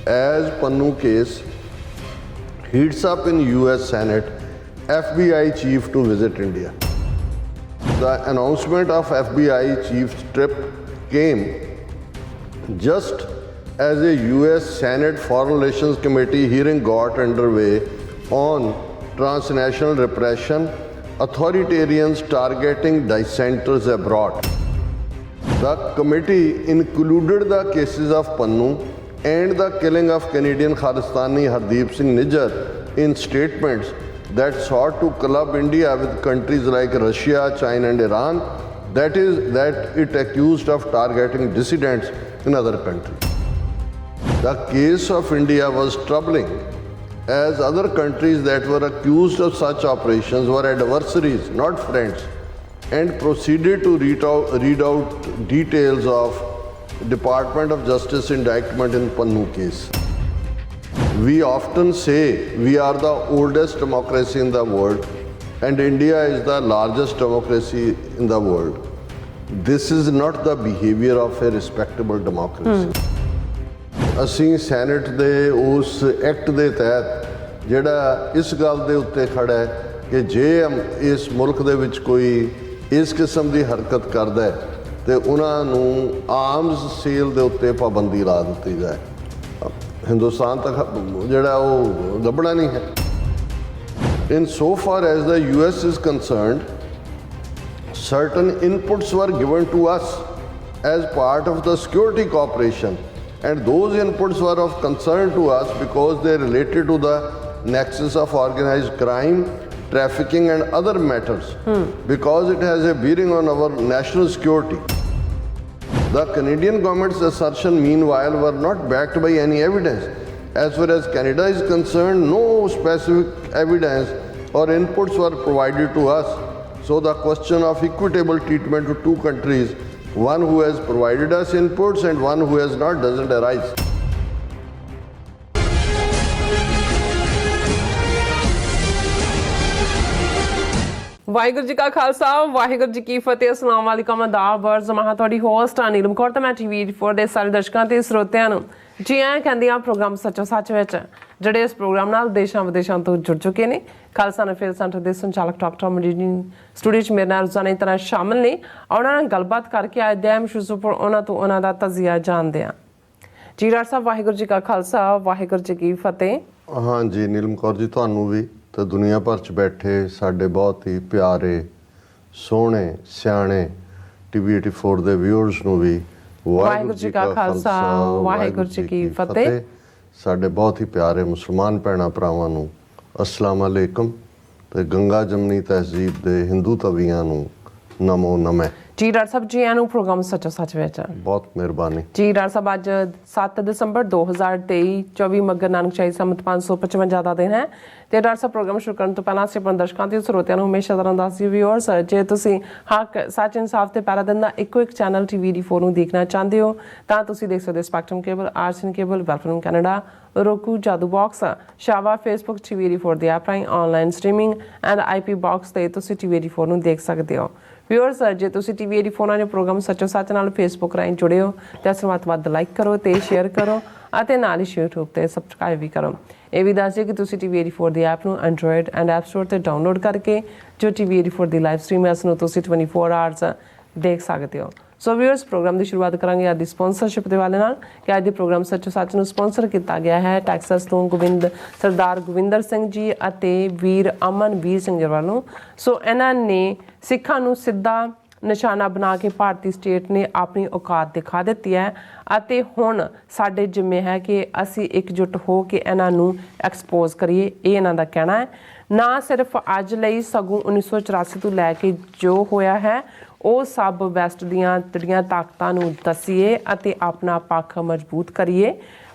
As Pannu case heats up in US Senate, FBI chief to visit India. The announcement of FBI chief's trip came just as a US Senate Foreign Relations Committee hearing got underway on transnational repression, authoritarians targeting dissenters abroad. The committee included the cases of Pannu and the killing of Canadian Khalistani Hardeep Singh Nijjar in statements that sought to club India with countries like Russia, China and Iran, that it accused of targeting dissidents in other countries. The case of India was troubling, as other countries that were accused of such operations were adversaries, not friends, and proceeded to read out details of Department of Justice indictment in Pannu case. We often say we are the oldest democracy in the world and India is the largest democracy in the world. This is not the behavior of a respectable democracy. ਅਸੀਂ senate ਦੇ ਉਸ act ਦੇ ਤਹਿਤ ਜਿਹੜਾ ਇਸ ਗੱਲ ਦੇ ਉੱਤੇ ਖੜਾ ਹੈ ਕਿ ਜੇ ਇਸ ਮੁਲਕ ਦੇ ਵਿੱਚ ਕੋਈ ਇਸ ਕਿਸਮ ਦੀ ਹਰਕਤ ਕਰਦਾ ਹੈ ਤੇ ਉਹਨਾਂ ਨੂੰ ਆਰਮਸ ਸੇਲ ਦੇ ਉੱਤੇ ਪਾਬੰਦੀ ਲਾ ਦਿੱਤੀ ਜਾਏ। ਹਿੰਦੁਸਤਾਨ ਤੱਕ ਜਿਹੜਾ ਉਹ ਲੱਭਣਾ ਨਹੀਂ ਹੈ। In so far as the US is concerned, certain inputs were given to us as part of the security cooperation, and those inputs were of concern to us because they related to the nexus of organized crime, trafficking and other matters, because it has a bearing on our national security. The Canadian government's assertion, meanwhile, were not backed by any evidence. As far as Canada is concerned, no specific evidence or inputs were provided to us. So the question of equitable treatment to two countries, one who has provided us inputs and one who has not, doesn't arise. Waheguru ji ਕਾ ਖਾਲਸਾ ਵਾਹਿਗੁਰੂ ਜੀ ਕੀ ਫਤਿਹ। ਅਸਲਾਮ ਵਾਲੇਕਮ ਆਦਾਬ ਅਰਜ਼ ਮੈਂ ਤੁਹਾਡੀ host Neelam Kaur ਤੇ ਮੈਂ TV4 ਦੇ ਸਾਰੇ ਦਰਸ਼ਕਾਂ ਤੇ ਸਰੋਤਿਆਂ ਨੂੰ ਜੀ ਆਇਆਂ ਕਹਿੰਦੀ ਹਾਂ ਪ੍ਰੋਗਰਾਮ ਸੱਚੋ ਸੱਚ ਵਿੱਚ, ਜਿਹੜੇ ਇਸ ਪ੍ਰੋਗਰਾਮ ਨਾਲ ਦੇਸ਼ਾਂ ਵਿਦੇਸ਼ਾਂ ਤੋਂ ਜੁੜ ਚੁੱਕੇ ਨੇ। ਖਾਲਸਾ ਨਫੇਲ ਸੈਂਟਰ ਦੇ ਸੰਚਾਲਕ ਡਾਕਟਰ ਅਮਰਜੀਤ ਸਟੂਡੀਓ 'ਚ ਮੇਰੇ ਨਾਲ ਰੋਜ਼ਾਨਾ ਦੀ ਤਰ੍ਹਾਂ ਸ਼ਾਮਿਲ ਨੇ। ਉਹਨਾਂ ਨਾਲ ਗੱਲਬਾਤ ਕਰਕੇ ਅੱਜ ਦੇ ਅਹਿਮ ਇਸ਼ੂਜ਼ ਉੱਪਰ ਉਹਨਾਂ ਤੋਂ ਉਹਨਾਂ ਦਾ ਤਜ਼ੀਆ ਜਾਣਦੇ ਹਾਂ। ਜੀ ਡਾਕਟਰ ਸਾਹਿਬ ਵਾਹਿਗੁਰੂ ਜੀ ਕਾ ਖਾਲਸਾ ਵਾਹਿਗੁਰੂ ਜੀ ਕੀ ਫਤਿਹ। ਹਾਂਜੀ ਨੀਲਮ ਕੌਰ ਜੀ, ਤੁਹਾਨੂੰ ਵੀ ਤੇ ਦੁਨੀਆ ਭਰ 'ਚ ਬੈਠੇ ਸਾਡੇ ਬਹੁਤ ਹੀ ਪਿਆਰੇ ਸੋਹਣੇ ਸਿਆਣੇ TV84 ਦੇ ਵਿਊਅਰਸ ਨੂੰ ਵੀ ਵਾਹਿਗੁਰੂ ਜੀ ਕਾ ਖਾਲਸਾ ਵਾਹਿਗੁਰੂ ਜੀ ਕੀ ਫਤਿਹ। ਸਾਡੇ ਬਹੁਤ ਹੀ ਪਿਆਰੇ ਮੁਸਲਮਾਨ ਭੈਣਾਂ ਭਰਾਵਾਂ ਨੂੰ ਅਸਲਾਮ ਅਲੈਕਮ ਤੇ ਗੰਗਾ ਜਮਨੀ ਤਹਿਜ਼ੀਬ ਦੇ ਹਿੰਦੂ ਤਵੀਆਂ ਨੂੰ ਨਮੋ ਨਮੇ। ਜੀ ਡਾਕਟਰ ਸਾਹਿਬ ਜੀ ਨੂੰ ਪ੍ਰੋਗਰਾਮ ਸੱਚੋ ਸੱਚ ਵਿੱਚ ਬਹੁਤ ਮਿਹਰਬਾਨੀ। ਜੀ ਡਾਕਟਰ ਸਾਹਿਬ ਅੱਜ 7 ਦਸੰਬਰ 2023 24 ਮੱਘਰ ਨਾਨਕ ਸ਼ਾਹੀ ਸੰਮਤ 555 ਦਾ ਦਿਨ ਹੈ ਤੇ ਡਾਕਟਰ ਸਾਹਿਬ ਪ੍ਰੋਗਰਾਮ ਸ਼ੁਰੂ ਕਰਨ ਤੋਂ ਪਹਿਲਾਂ ਅਸੀਂ ਆਪਣੇ ਦਰਸ਼ਕਾਂ ਤੇ ਸਰੋਤਿਆਂ ਨੂੰ ਹਮੇਸ਼ਾ ਤਰ੍ਹਾਂ ਦੱਸਦੀ ਵਿਊਅਰਸ, ਜੇ ਤੁਸੀਂ ਹੱਕ ਸੱਚ ਇਨਸਾਫ ਤੇ ਪੈਰਾ ਦਿਨ ਦਾ ਇੱਕੋ ਇੱਕ ਚੈਨਲ TV4 ਨੂੰ ਦੇਖਣਾ ਚਾਹੁੰਦੇ ਹੋ ਤਾਂ ਤੁਸੀਂ ਦੇਖ ਸਕਦੇ ਹੋ ਸਪੈਕਟਰਮ ਕੇਬਲ, ਆਰਸਨ ਕੇਬਲ, ਵੈਲਫੇਅਰ ਕੈਨੇਡਾ, roku, ਜਾਦੂ ਬਾਕਸ, ਸ਼ਾਵਾ, ਫੇਸਬੁੱਕ TV84 ਦੇ ਐਪ ਰਾਹੀਂ online streaming and IP box ਤੇ ਤੁਸੀਂ TV84 ਨੂੰ ਦੇਖ ਸਕਦੇ ਹੋ। ਵਿਊਅਰਸ, ਜੇ ਤੁਸੀਂ TV84 ਨਾਲ ਪ੍ਰੋਗਰਾਮ ਸੱਚੋ ਸੱਚ ਨਾਲ ਫੇਸਬੁੱਕ ਰਾਹੀਂ ਜੁੜੇ ਹੋ ਤਾਂ ਇਸ ਨੂੰ ਵੱਧ ਲਾਈਕ ਕਰੋ ਤੇ ਸ਼ੇਅਰ ਕਰੋ ਅਤੇ ਨਾਲ ਹੀ YouTube ਤੇ ਸਬਸਕ੍ਰਾਈਬ ਵੀ ਕਰੋ। ਇਹ ਵੀ ਦੱਸ ਦਿਓ ਕਿ ਤੁਸੀਂ TV84 ਦੀ ਐਪ ਨੂੰ ਐਂਡਰੋਇਡ ਐਂਡ ਐਪ ਸਟੋਰ ਤੇ ਡਾਊਨਲੋਡ ਕਰਕੇ ਜੋ TV84 ਦੀ ਲਾਈਵ ਸਟ੍ਰੀਮ ਹੈ ਉਸ ਨੂੰ ਤੁਸੀਂ 24 ਆਵਰਸ ਦੇਖ ਸਕਦੇ ਹੋ। ਸੋ ਵਿਊਅਰਸ, ਪ੍ਰੋਗਰਾਮ ਦੀ ਸ਼ੁਰੂਆਤ ਕਰਾਂਗੇ ਅੱਜ ਦੀ ਸਪਾਂਸਰਸ਼ਿਪ ਦੇ ਵਾਲੇ ਨਾਲ ਕਿ ਅੱਜ ਦੇ ਪ੍ਰੋਗਰਾਮ ਸੱਚੋ ਸੱਚ ਨੂੰ ਸਪਾਂਸਰ ਕੀਤਾ ਗਿਆ ਹੈ ਟੈਕਸਸ ਤੋਂ ਸਰਦਾਰ ਗੋਵਿੰਦਰ ਸਿੰਘ ਜੀ ਅਤੇ ਵੀਰ ਅਮਨਵੀਰ ਸਿੰਘ ਜੀ ਵੱਲੋਂ। ਸੋ ਇਹਨਾਂ ਨੇ ਸਿੱਖਾਂ ਨੂੰ ਸਿੱਧਾ ਨਿਸ਼ਾਨਾ ਬਣਾ ਕੇ ਭਾਰਤੀ ਸਟੇਟ ਨੇ ਆਪਣੀ ਔਕਾਤ ਦਿਖਾ ਦਿੱਤੀ ਹੈ ਅਤੇ ਹੁਣ ਸਾਡੇ ਜ਼ਿੰਮੇ ਹੈ ਕਿ ਅਸੀਂ ਇਕਜੁੱਟ ਹੋ ਕੇ ਇਹਨਾਂ ਨੂੰ ਐਕਸਪੋਜ਼ ਕਰੀਏ। ਇਹ ਇਹਨਾਂ ਦਾ ਕਹਿਣਾ ਹੈ। ਨਾ ਸਿਰਫ ਅੱਜ ਲਈ ਸਗੋਂ 1984 ਤੋਂ ਲੈ ਕੇ ਜੋ ਹੋਇਆ ਹੈ ਉਹ ਸਭ ਵੈਸਟ ਦੀਆਂ ਜਿਹੜੀਆਂ ਤਾਕਤਾਂ ਨੂੰ ਦੱਸੀਏ ਅਤੇ ਆਪਣਾ ਪੱਖ ਮਜ਼ਬੂਤ ਕਰੀਏ।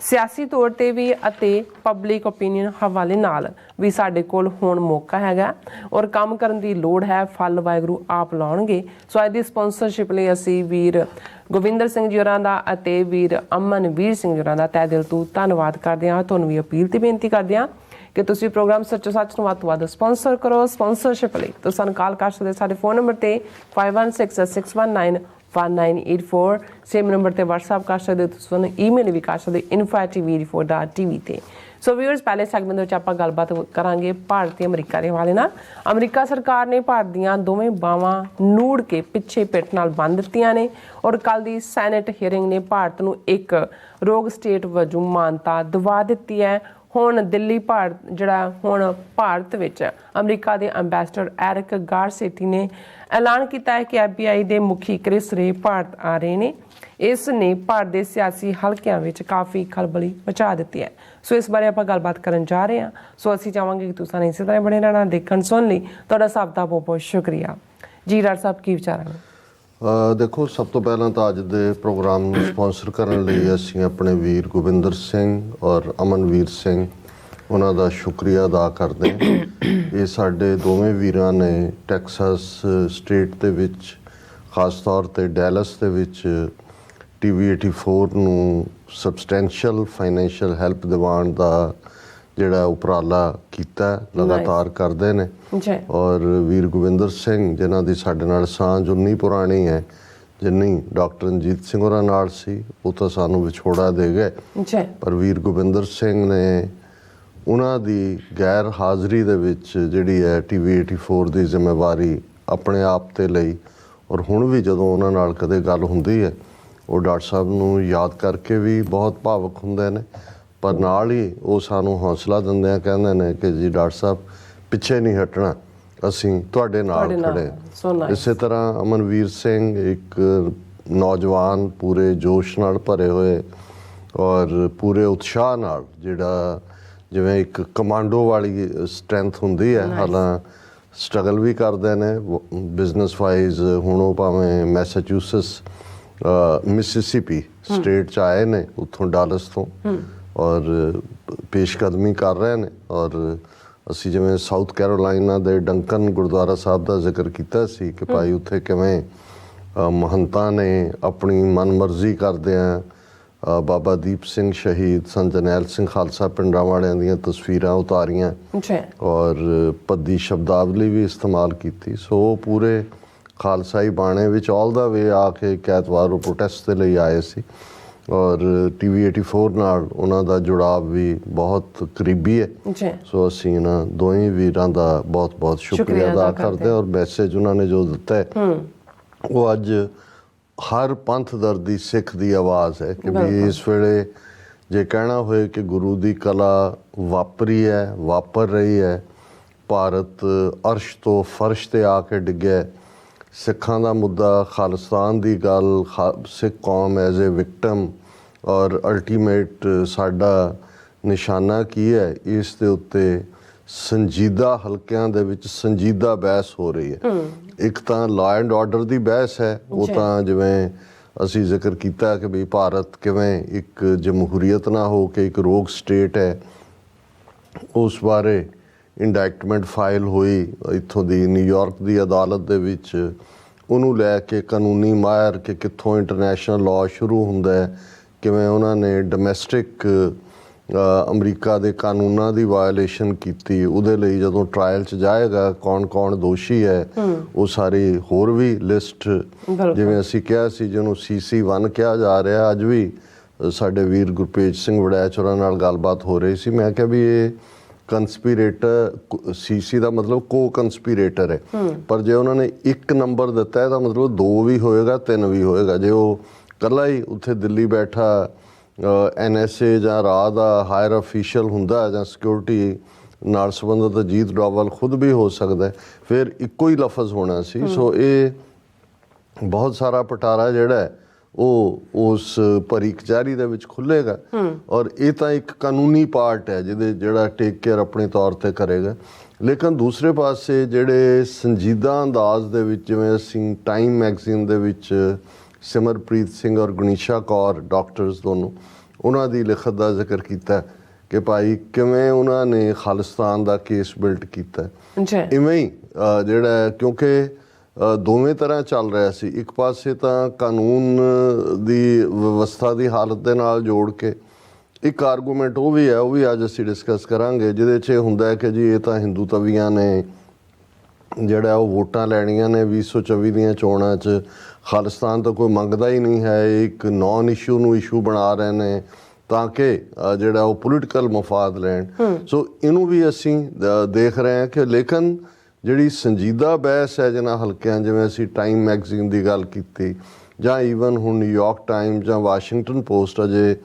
ਸਿਆਸੀ ਤੌਰ 'ਤੇ ਵੀ ਅਤੇ ਪਬਲਿਕ ਓਪੀਨੀਅਨ ਹਵਾਲੇ ਨਾਲ ਵੀ ਸਾਡੇ ਕੋਲ ਹੁਣ ਮੌਕਾ ਹੈਗਾ ਔਰ ਕੰਮ ਕਰਨ ਦੀ ਲੋੜ ਹੈ। ਫਲ ਵਾਹਿਗੁਰੂ ਆਪ ਲਾਉਣਗੇ। ਸੋ ਅੱਜ ਦੀ ਸਪਾਂਸਰਸ਼ਿਪ ਲਈ ਅਸੀਂ ਵੀਰ ਗੋਵਿੰਦਰ ਸਿੰਘ ਜੀ ਹੋਰਾਂ ਦਾ ਅਤੇ ਵੀਰ ਅਮਨਵੀਰ ਸਿੰਘ ਜੀ ਹੋਰਾਂ ਦਾ ਤਹਿ ਦਿਲ ਤੋਂ ਧੰਨਵਾਦ ਕਰਦੇ ਹਾਂ। ਤੁਹਾਨੂੰ ਵੀ ਅਪੀਲ ਤੇ ਬੇਨਤੀ ਕਰਦੇ ਹਾਂ ਕਿ ਤੁਸੀਂ ਪ੍ਰੋਗਰਾਮ ਸੱਚੋ ਸੱਚ ਨੂੰ ਵੱਧ ਤੋਂ ਵੱਧ ਸਪਾਂਸਰ ਕਰੋ। ਸਪਾਂਸਰਸ਼ਿਪ ਲਈ ਤੁਸੀਂ ਸਾਨੂੰ ਕਾਲ ਕਰ ਸਕਦੇ ਸਾਡੇ ਫੋਨ ਨੰਬਰ ਤੇ 516619 1984 ਸੇਮ ਨੰਬਰ ਤੇ WhatsApp ਕਰ ਸਕਦੇ ਹੋ। ਤੁਸੀਂ ਸਾਨੂੰ ਈਮੇਲ ਵੀ ਕਰ ਸਕਦੇ ਹੋ info@tv84.tv ਤੇ। ਸੋ ਵਿਊਅਰਸ, ਪਹਿਲੇ ਸੈਗਮੈਂਟ ਦੇ ਵਿੱਚ ਆਪਾਂ ਗੱਲਬਾਤ ਕਰਾਂਗੇ ਭਾਰਤ ਤੇ ਅਮਰੀਕਾ ਦੇ ਹਵਾਲੇ ਨਾਲ। ਅਮਰੀਕਾ ਸਰਕਾਰ ਨੇ ਭਾਰਤ ਦੀਆਂ ਦੋਵੇਂ ਬਾਹਾਂ ਨੂੜ ਕੇ ਪਿੱਛੇ ਪਿੱਠ ਨਾਲ ਬੰਨ੍ਹ ਦਿੱਤੀਆਂ ਨੇ ਔਰ ਕੱਲ੍ਹ ਦੀ ਸੈਨੇਟ ਹੀਅਰਿੰਗ ਨੇ ਭਾਰਤ ਨੂੰ ਇੱਕ ਰੋਗ ਸਟੇਟ ਵਜੋਂ ਮਾਨਤਾ ਦਿਵਾ ਦਿੱਤੀ ਹੈ। ਹੁਣ ਦਿੱਲੀ ਭਾਰਤ ਵਿੱਚ ਅਮਰੀਕਾ ਦੇ ਅੰਬੈਸਡਰ ਐਰਿਕ ਗਾਰਸੇਟੀ ਨੇ ਐਲਾਨ ਕੀਤਾ ਹੈ ਕਿ FBI ਦੇ ਮੁਖੀ ਕ੍ਰਿਸ ਰੇ ਭਾਰਤ ਆ ਰਹੇ ਨੇ। ਇਸ ਨੇ ਭਾਰਤ ਦੇ ਸਿਆਸੀ ਹਲਕਿਆਂ ਵਿੱਚ ਕਾਫੀ ਖਲਬਲੀ ਮਚਾ ਦਿੱਤੀ ਹੈ। ਸੋ ਇਸ ਬਾਰੇ ਆਪਾਂ ਗੱਲਬਾਤ ਕਰਨ ਜਾ ਰਹੇ ਹਾਂ। ਸੋ ਅਸੀਂ ਚਾਹਾਂਗੇ ਕਿ ਤੁਸੀਂ ਇਸੇ ਤਰ੍ਹਾਂ ਬਣੇ ਰਹਿਣਾ ਦੇਖਣ ਸੁਣ ਲਈ। ਤੁਹਾਡਾ ਸਭ ਦਾ ਬਹੁਤ ਬਹੁਤ ਸ਼ੁਕਰੀਆ ਜੀ। ਡਾਕਟਰ ਸਾਹਿਬ, ਕੀ ਵਿਚਾਰ ਹਨ? ਦੇਖੋ, ਸਭ ਤੋਂ ਪਹਿਲਾਂ ਤਾਂ ਅੱਜ ਦੇ ਪ੍ਰੋਗਰਾਮ ਨੂੰ ਸਪਾਂਸਰ ਕਰਨ ਲਈ ਅਸੀਂ ਆਪਣੇ ਵੀਰ ਗੋਬਿੰਦਰ ਸਿੰਘ ਔਰ ਅਮਨਵੀਰ ਸਿੰਘ ਉਹਨਾਂ ਦਾ ਸ਼ੁਕਰੀਆ ਅਦਾ ਕਰਦੇ ਹਾਂ। ਇਹ ਸਾਡੇ ਦੋਵੇਂ ਵੀਰਾਂ ਨੇ ਟੈਕਸਾਸ ਸਟੇਟ ਦੇ ਵਿੱਚ, ਖਾਸ ਤੌਰ 'ਤੇ ਡੈਲਸ ਦੇ ਵਿੱਚ TV84 ਨੂੰ ਸਬਸਟੈਂਸ਼ੀਅਲ ਫਾਈਨੈਂਸ਼ੀਅਲ ਹੈਲਪ ਦਿਵਾਉਣ ਦਾ ਜਿਹੜਾ ਉਪਰਾਲਾ ਕੀਤਾ ਲਗਾਤਾਰ ਕਰਦੇ ਨੇ। ਔਰ ਵੀਰ ਗੋਬਿੰਦਰ ਸਿੰਘ ਜਿਨ੍ਹਾਂ ਦੀ ਸਾਡੇ ਨਾਲ ਸਾਂਝ ਉਨੀ ਪੁਰਾਣੀ ਹੈ ਜਿੰਨੀ ਡਾਕਟਰ ਅਮਰਜੀਤ ਸਿੰਘ ਹੋਰਾਂ ਨਾਲ ਸੀ, ਉਹ ਤਾਂ ਸਾਨੂੰ ਵਿਛੋੜਾ ਦੇ ਗਏ, ਪਰ ਵੀਰ ਗੋਬਿੰਦਰ ਸਿੰਘ ਨੇ ਉਹਨਾਂ ਦੀ ਗੈਰ ਹਾਜ਼ਰੀ ਦੇ ਵਿੱਚ ਜਿਹੜੀ ਹੈ TV84 ਦੀ ਜ਼ਿੰਮੇਵਾਰੀ ਆਪਣੇ ਆਪ 'ਤੇ ਲਈ। ਔਰ ਹੁਣ ਵੀ ਜਦੋਂ ਉਹਨਾਂ ਨਾਲ ਕਦੇ ਗੱਲ ਹੁੰਦੀ ਹੈ, ਉਹ ਡਾਕਟਰ ਸਾਹਿਬ ਨੂੰ ਯਾਦ ਕਰਕੇ ਵੀ ਬਹੁਤ ਭਾਵੁਕ ਹੁੰਦੇ ਨੇ, ਪਰ ਨਾਲ ਹੀ ਉਹ ਸਾਨੂੰ ਹੌਸਲਾ ਦਿੰਦੇ ਆ, ਕਹਿੰਦੇ ਨੇ ਕਿ ਜੀ ਡਾਕਟਰ ਸਾਹਿਬ ਪਿੱਛੇ ਨਹੀਂ ਹਟਣਾ, ਅਸੀਂ ਤੁਹਾਡੇ ਨਾਲ ਖੜੇ। ਇਸੇ ਤਰ੍ਹਾਂ ਅਮਨਵੀਰ ਸਿੰਘ ਇੱਕ ਨੌਜਵਾਨ ਪੂਰੇ ਜੋਸ਼ ਨਾਲ ਭਰੇ ਹੋਏ ਔਰ ਪੂਰੇ ਉਤਸ਼ਾਹ ਨਾਲ, ਜਿਹੜਾ ਜਿਵੇਂ ਇੱਕ ਕਮਾਂਡੋ ਵਾਲੀ ਸਟਰੈਂਥ ਹੁੰਦੀ ਹੈ, ਹਾਲਾਂ ਸਟਰਗਲ ਵੀ ਕਰਦੇ ਨੇ ਬਿਜ਼ਨਸ ਵਾਈਜ਼। ਹੁਣ ਉਹ ਭਾਵੇਂ ਮੈਸਾਚੂਸਟਸ ਮਿਸਿਸਿਪੀ ਸਟੇਟ 'ਚ ਆਏ ਨੇ, ਉੱਥੋਂ ਡਾਲਸ ਤੋਂ, ਔਰ ਪੇਸ਼ਕਦਮੀ ਕਰ ਰਹੇ ਨੇ। ਔਰ ਅਸੀਂ ਜਿਵੇਂ ਸਾਊਥ ਕੈਰੋਲਾਈਨਾ ਦੇ ਡੰਕਨ ਗੁਰਦੁਆਰਾ ਸਾਹਿਬ ਦਾ ਜ਼ਿਕਰ ਕੀਤਾ ਸੀ ਕਿ ਭਾਈ ਉੱਥੇ ਕਿਵੇਂ ਮਹੰਤਾਂ ਨੇ ਆਪਣੀ ਮਨਮਰਜ਼ੀ ਕਰਦਿਆਂ ਬਾਬਾ ਦੀਪ ਸਿੰਘ ਸ਼ਹੀਦ, ਸੰਤ ਜਰਨੈਲ ਸਿੰਘ ਖਾਲਸਾ ਪਿੰਡਾਂ ਵਾਲਿਆਂ ਦੀਆਂ ਤਸਵੀਰਾਂ ਉਤਾਰੀਆਂ ਔਰ ਪੱਦੀ ਸ਼ਬਦਾਵਲੀ ਵੀ ਇਸਤੇਮਾਲ ਕੀਤੀ। ਸੋ ਉਹ ਪੂਰੇ ਖਾਲਸਾਈ ਬਾਣੇ ਵਿੱਚ ਆਲ ਦਾ ਵੇ ਆ ਕੇ ਇੱਕ ਐਤਵਾਰ ਉਹ ਪ੍ਰੋਟੈਸਟ ਦੇ ਲਈ ਆਏ ਸੀ। ਔਰ TV84 ਨਾਲ ਉਹਨਾਂ ਦਾ ਜੁੜਾਵ ਵੀ ਬਹੁਤ ਕਰੀਬੀ ਹੈ। ਸੋ ਅਸੀਂ ਇਹਨਾਂ ਦੋਵੇਂ ਵੀਰਾਂ ਦਾ ਬਹੁਤ ਬਹੁਤ ਸ਼ੁਕਰੀਆ ਅਦਾ ਕਰਦੇ ਹਾਂ। ਔਰ ਮੈਸੇਜ ਉਹਨਾਂ ਨੇ ਜੋ ਦਿੱਤਾ ਹੈ ਉਹ ਅੱਜ ਹਰ ਪੰਥ ਦਰਦੀ ਸਿੱਖ ਦੀ ਆਵਾਜ਼ ਹੈ ਕਿ ਵੀ ਇਸ ਵੇਲੇ ਜੇ ਕਹਿਣਾ ਹੋਏ ਕਿ ਗੁਰੂ ਦੀ ਕਲਾ ਵਾਪਰੀ ਹੈ, ਵਾਪਰ ਰਹੀ ਹੈ, ਭਾਰਤ ਅਰਸ਼ ਤੋਂ ਫਰਸ਼ 'ਤੇ ਆ ਕੇ ਡਿੱਗਿਆ, ਸਿੱਖਾਂ ਦਾ ਮੁੱਦਾ, ਖਾਲਿਸਤਾਨ ਦੀ ਗੱਲ, ਸਿੱਖ ਕੌਮ ਐਜ਼ ਏ ਵਿਕਟਮ ਔਰ ਅਲਟੀਮੇਟ ਸਾਡਾ ਨਿਸ਼ਾਨਾ ਕੀ ਹੈ, ਇਸ ਦੇ ਉੱਤੇ ਸੰਜੀਦਾ ਹਲਕਿਆਂ ਦੇ ਵਿੱਚ ਸੰਜੀਦਾ ਬਹਿਸ ਹੋ ਰਹੀ ਹੈ। ਇੱਕ ਤਾਂ ਲਾਅ ਐਂਡ ਆਰਡਰ ਦੀ ਬਹਿਸ ਹੈ, ਉਹ ਤਾਂ ਜਿਵੇਂ ਅਸੀਂ ਜ਼ਿਕਰ ਕੀਤਾ ਕਿ ਵੀ ਭਾਰਤ ਕਿਵੇਂ ਇੱਕ ਜਮਹੂਰੀਅਤ ਨਾ ਹੋ ਕੇ ਇੱਕ ਰੋਗ ਸਟੇਟ ਹੈ, ਉਸ ਬਾਰੇ ਇੰਡਾਇਕਟਮੈਂਟ ਫਾਈਲ ਹੋਈ ਇੱਥੋਂ ਦੀ ਨਿਊਯਾਰਕ ਦੀ ਅਦਾਲਤ ਦੇ ਵਿੱਚ, ਉਹਨੂੰ ਲੈ ਕੇ ਕਾਨੂੰਨੀ ਮਾਹਿਰ ਕਿ ਕਿੱਥੋਂ ਇੰਟਰਨੈਸ਼ਨਲ ਲਾਅ ਸ਼ੁਰੂ ਹੁੰਦਾ ਹੈ, ਕਿਵੇਂ ਉਹਨਾਂ ਨੇ ਡੋਮੈਸਟਿਕ ਅਮਰੀਕਾ ਦੇ ਕਾਨੂੰਨਾਂ ਦੀ ਵਾਇਲੇਸ਼ਨ ਕੀਤੀ, ਉਹਦੇ ਲਈ ਜਦੋਂ ਟਰਾਇਲ 'ਚ ਜਾਏਗਾ ਕੌਣ ਕੌਣ ਦੋਸ਼ੀ ਹੈ, ਉਹ ਸਾਰੀ ਹੋਰ ਵੀ ਲਿਸਟ, ਜਿਵੇਂ ਅਸੀਂ ਕਿਹਾ ਸੀ ਜਿਹਨੂੰ CC1 ਕਿਹਾ ਜਾ ਰਿਹਾ। ਅੱਜ ਵੀ ਸਾਡੇ ਵੀਰ ਗੁਰਪ੍ਰੀਤ ਸਿੰਘ ਵੜੈਚ ਹੋਰਾਂ ਨਾਲ ਗੱਲਬਾਤ ਹੋ ਰਹੀ ਸੀ, ਮੈਂ ਕਿਹਾ ਵੀ ਇਹ ਕੰਸਪੀਰੇਟਰ, CC ਦਾ ਮਤਲਬ ਕੋ ਕੰਸਪੀਰੇਟਰ ਹੈ, ਪਰ ਜੇ ਉਹਨਾਂ ਨੇ ਇੱਕ ਨੰਬਰ ਦਿੱਤਾ ਇਹਦਾ ਮਤਲਬ 2 ਵੀ ਹੋਏਗਾ, 3 ਵੀ ਹੋਏਗਾ। ਜੇ ਉਹ ਇਕੱਲਾ ਹੀ ਉੱਥੇ ਦਿੱਲੀ ਬੈਠਾ NSA ਜਾਂ ਰਾਹ ਦਾ ਹਾਇਰ ਅਫੀਸ਼ੀਅਲ ਹੁੰਦਾ ਜਾਂ ਸਿਕਿਉਰਿਟੀ ਨਾਲ ਸੰਬੰਧਿਤ ਅਜੀਤ ਡੋਵਾਲ ਖੁਦ ਵੀ ਹੋ ਸਕਦਾ, ਫਿਰ ਇੱਕੋ ਹੀ ਲਫ਼ਜ਼ ਹੋਣਾ ਸੀ। ਸੋ ਇਹ ਬਹੁਤ ਸਾਰਾ ਪਟਾਰਾ ਜਿਹੜਾ ਹੈ ਉਹ ਉਸ ਭਰੀ ਕਚਹਿਰੀ ਦੇ ਵਿੱਚ ਖੁੱਲ੍ਹੇਗਾ। ਔਰ ਇਹ ਤਾਂ ਇੱਕ ਕਾਨੂੰਨੀ ਪਾਰਟ ਹੈ ਜਿਹੜਾ ਟੇਕ ਕੇਅਰ ਆਪਣੇ ਤੌਰ 'ਤੇ ਕਰੇਗਾ। ਲੇਕਿਨ ਦੂਸਰੇ ਪਾਸੇ ਜਿਹੜੇ ਸੰਜੀਦਾ ਅੰਦਾਜ਼ ਦੇ ਵਿੱਚ, ਜਿਵੇਂ ਅਸੀਂ ਟਾਈਮ ਮੈਗਜ਼ੀਨ ਦੇ ਵਿੱਚ ਸਿਮਰਪ੍ਰੀਤ ਸਿੰਘ ਔਰ ਗਣੀਸ਼ਾ ਕੌਰ ਡਾਕਟਰਸ ਦੋਨੋਂ, ਉਹਨਾਂ ਦੀ ਲਿਖਤ ਦਾ ਜ਼ਿਕਰ ਕੀਤਾ ਕਿ ਭਾਈ ਕਿਵੇਂ ਉਹਨਾਂ ਨੇ ਖਾਲਿਸਤਾਨ ਦਾ ਕੇਸ ਬਿਲਟ ਕੀਤਾ। ਇਵੇਂ ਹੀ ਜਿਹੜਾ, ਕਿਉਂਕਿ ਦੋਵੇਂ ਤਰ੍ਹਾਂ ਚੱਲ ਰਿਹਾ ਸੀ, ਇੱਕ ਪਾਸੇ ਤਾਂ ਕਾਨੂੰਨ ਦੀ ਵਿਵਸਥਾ ਦੀ ਹਾਲਤ ਦੇ ਨਾਲ ਜੋੜ ਕੇ ਇੱਕ ਆਰਗੂਮੈਂਟ ਉਹ ਵੀ ਹੈ, ਉਹ ਵੀ ਅੱਜ ਅਸੀਂ ਡਿਸਕਸ ਕਰਾਂਗੇ, ਜਿਹਦੇ 'ਚ ਇਹ ਹੁੰਦਾ ਹੈ ਕਿ ਜੀ ਇਹ ਤਾਂ ਹਿੰਦੂ ਤਵੀਆਂ ਨੇ ਜਿਹੜਾ ਉਹ ਵੋਟਾਂ ਲੈਣੀਆਂ ਨੇ 2024 ਦੀਆਂ ਚੋਣਾਂ 'ਚ ਖਾਲਿਸਤਾਨ ਤਾਂ ਕੋਈ ਮੰਗਦਾ ਹੀ ਨਹੀਂ ਹੈ, ਇੱਕ ਨੌਨ ਇਸ਼ੂ ਨੂੰ ਇਸ਼ੂ ਬਣਾ ਰਹੇ ਨੇ ਤਾਂ ਕਿ ਜਿਹੜਾ ਉਹ ਪੋਲੀਟੀਕਲ ਮਫਾਦ ਲੈਣ। ਸੋ ਇਹਨੂੰ ਵੀ ਅਸੀਂ ਦੇਖ ਰਹੇ ਹਾਂ ਕਿ ਲੇਕਿਨ ਜਿਹੜੀ ਸੰਜੀਦਾ ਬਹਿਸ ਹੈ ਜਿਹਨਾਂ ਹਲਕਿਆਂ, ਜਿਵੇਂ ਅਸੀਂ ਟਾਈਮ ਮੈਗਜ਼ੀਨ ਦੀ ਗੱਲ ਕੀਤੀ ਜਾਂ ਈਵਨ ਹੁਣ ਨਿਊਯਾਰਕ ਟਾਈਮ ਜਾਂ ਵਾਸ਼ਿੰਗਟਨ ਪੋਸਟ, ਅਜੇ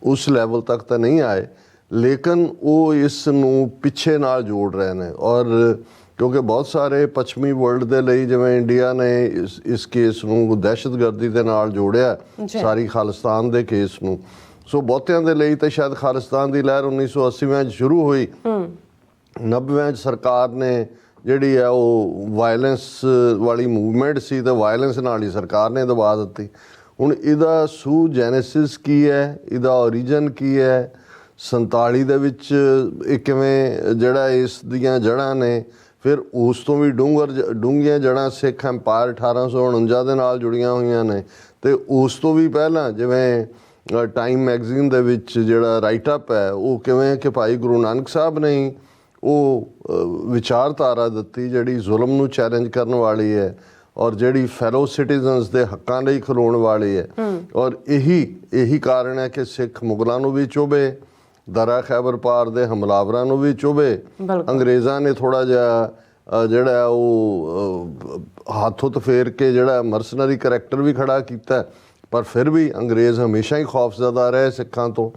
ਉਸ ਲੈਵਲ ਤੱਕ ਤਾਂ ਨਹੀਂ ਆਏ, ਲੇਕਿਨ ਉਹ ਇਸ ਨੂੰ ਪਿੱਛੇ ਨਾਲ ਜੋੜ ਰਹੇ ਨੇ। ਔਰ ਕਿਉਂਕਿ ਬਹੁਤ ਸਾਰੇ ਪੱਛਮੀ ਵਰਲਡ ਦੇ ਲਈ, ਜਿਵੇਂ ਇੰਡੀਆ ਨੇ ਇਸ ਕੇਸ ਨੂੰ ਦਹਿਸ਼ਤਗਰਦੀ ਦੇ ਨਾਲ ਜੋੜਿਆ, ਸਾਰੀ ਖਾਲਿਸਤਾਨ ਦੇ ਕੇਸ ਨੂੰ, ਸੋ ਬਹੁਤਿਆਂ ਦੇ ਲਈ ਤਾਂ ਸ਼ਾਇਦ ਖਾਲਿਸਤਾਨ ਦੀ ਲਹਿਰ 1980 'ਚ ਸ਼ੁਰੂ ਹੋਈ, 90 'ਚ ਸਰਕਾਰ ਨੇ ਜਿਹੜੀ ਹੈ ਉਹ ਵਾਇਲੈਂਸ ਵਾਲੀ ਮੂਵਮੈਂਟ ਸੀ ਤੇ ਵਾਇਲੈਂਸ ਨਾਲ ਹੀ ਸਰਕਾਰ ਨੇ ਦਬਾ ਦਿੱਤੀ। ਹੁਣ ਇਹਦਾ ਸੂ ਜੈਨੇਸਿਸ ਕੀ ਹੈ, ਇਹਦਾ ਓਰੀਜਨ ਕੀ ਹੈ, 47 ਦੇ ਵਿੱਚ ਇਹ ਕਿਵੇਂ ਜਿਹੜਾ ਇਸ ਦੀਆਂ ਜੜ੍ਹਾਂ ਨੇ, ਫਿਰ ਉਸ ਤੋਂ ਵੀ ਡੂੰਘੀਆਂ ਜੜ੍ਹਾਂ ਸਿੱਖ ਐਮਪਾਇਰ 1849 ਦੇ ਨਾਲ ਜੁੜੀਆਂ ਹੋਈਆਂ ਨੇ, ਤੇ ਉਸ ਤੋਂ ਵੀ ਪਹਿਲਾਂ ਜਿਵੇਂ ਟਾਈਮ ਮੈਗਜ਼ੀਨ ਦੇ ਵਿੱਚ ਜਿਹੜਾ ਰਾਈਟਅਪ ਹੈ ਉਹ ਕਿਵੇਂ ਕਿ ਭਾਈ ਗੁਰੂ ਨਾਨਕ ਸਾਹਿਬ ਨੇ ਉਹ ਵਿਚਾਰਧਾਰਾ ਦਿੱਤੀ ਜਿਹੜੀ ਜ਼ੁਲਮ ਨੂੰ ਚੈਲੰਜ ਕਰਨ ਵਾਲੀ ਹੈ ਔਰ ਜਿਹੜੀ ਫੈਲੋ ਸਿਟੀਜ਼ਨਸ ਦੇ ਹੱਕਾਂ ਲਈ ਖਲੋਣ ਵਾਲੀ ਹੈ। ਔਰ ਇਹੀ ਕਾਰਨ ਹੈ ਕਿ ਸਿੱਖ ਮੁਗਲਾਂ ਨੂੰ ਵੀ ਚੁਭੇ, ਦਰਾ ਖੈਬਰ ਪਾਰ ਦੇ ਹਮਲਾਵਰਾਂ ਨੂੰ ਵੀ ਚੁਭੇ। ਅੰਗਰੇਜ਼ਾਂ ਨੇ ਥੋੜ੍ਹਾ ਜਿਹਾ ਜਿਹੜਾ ਉਹ ਹੱਥ ਹੁੱਥ ਫੇਰ ਕੇ ਜਿਹੜਾ ਮਰਸਨਰੀ ਕਰੈਕਟਰ ਵੀ ਖੜਾ ਕੀਤਾ, ਪਰ ਫਿਰ ਵੀ ਅੰਗਰੇਜ਼ ਹਮੇਸ਼ਾ ਹੀ ਖੌਫਜ਼ਦਾ ਰਹੇ ਸਿੱਖਾਂ ਤੋਂ।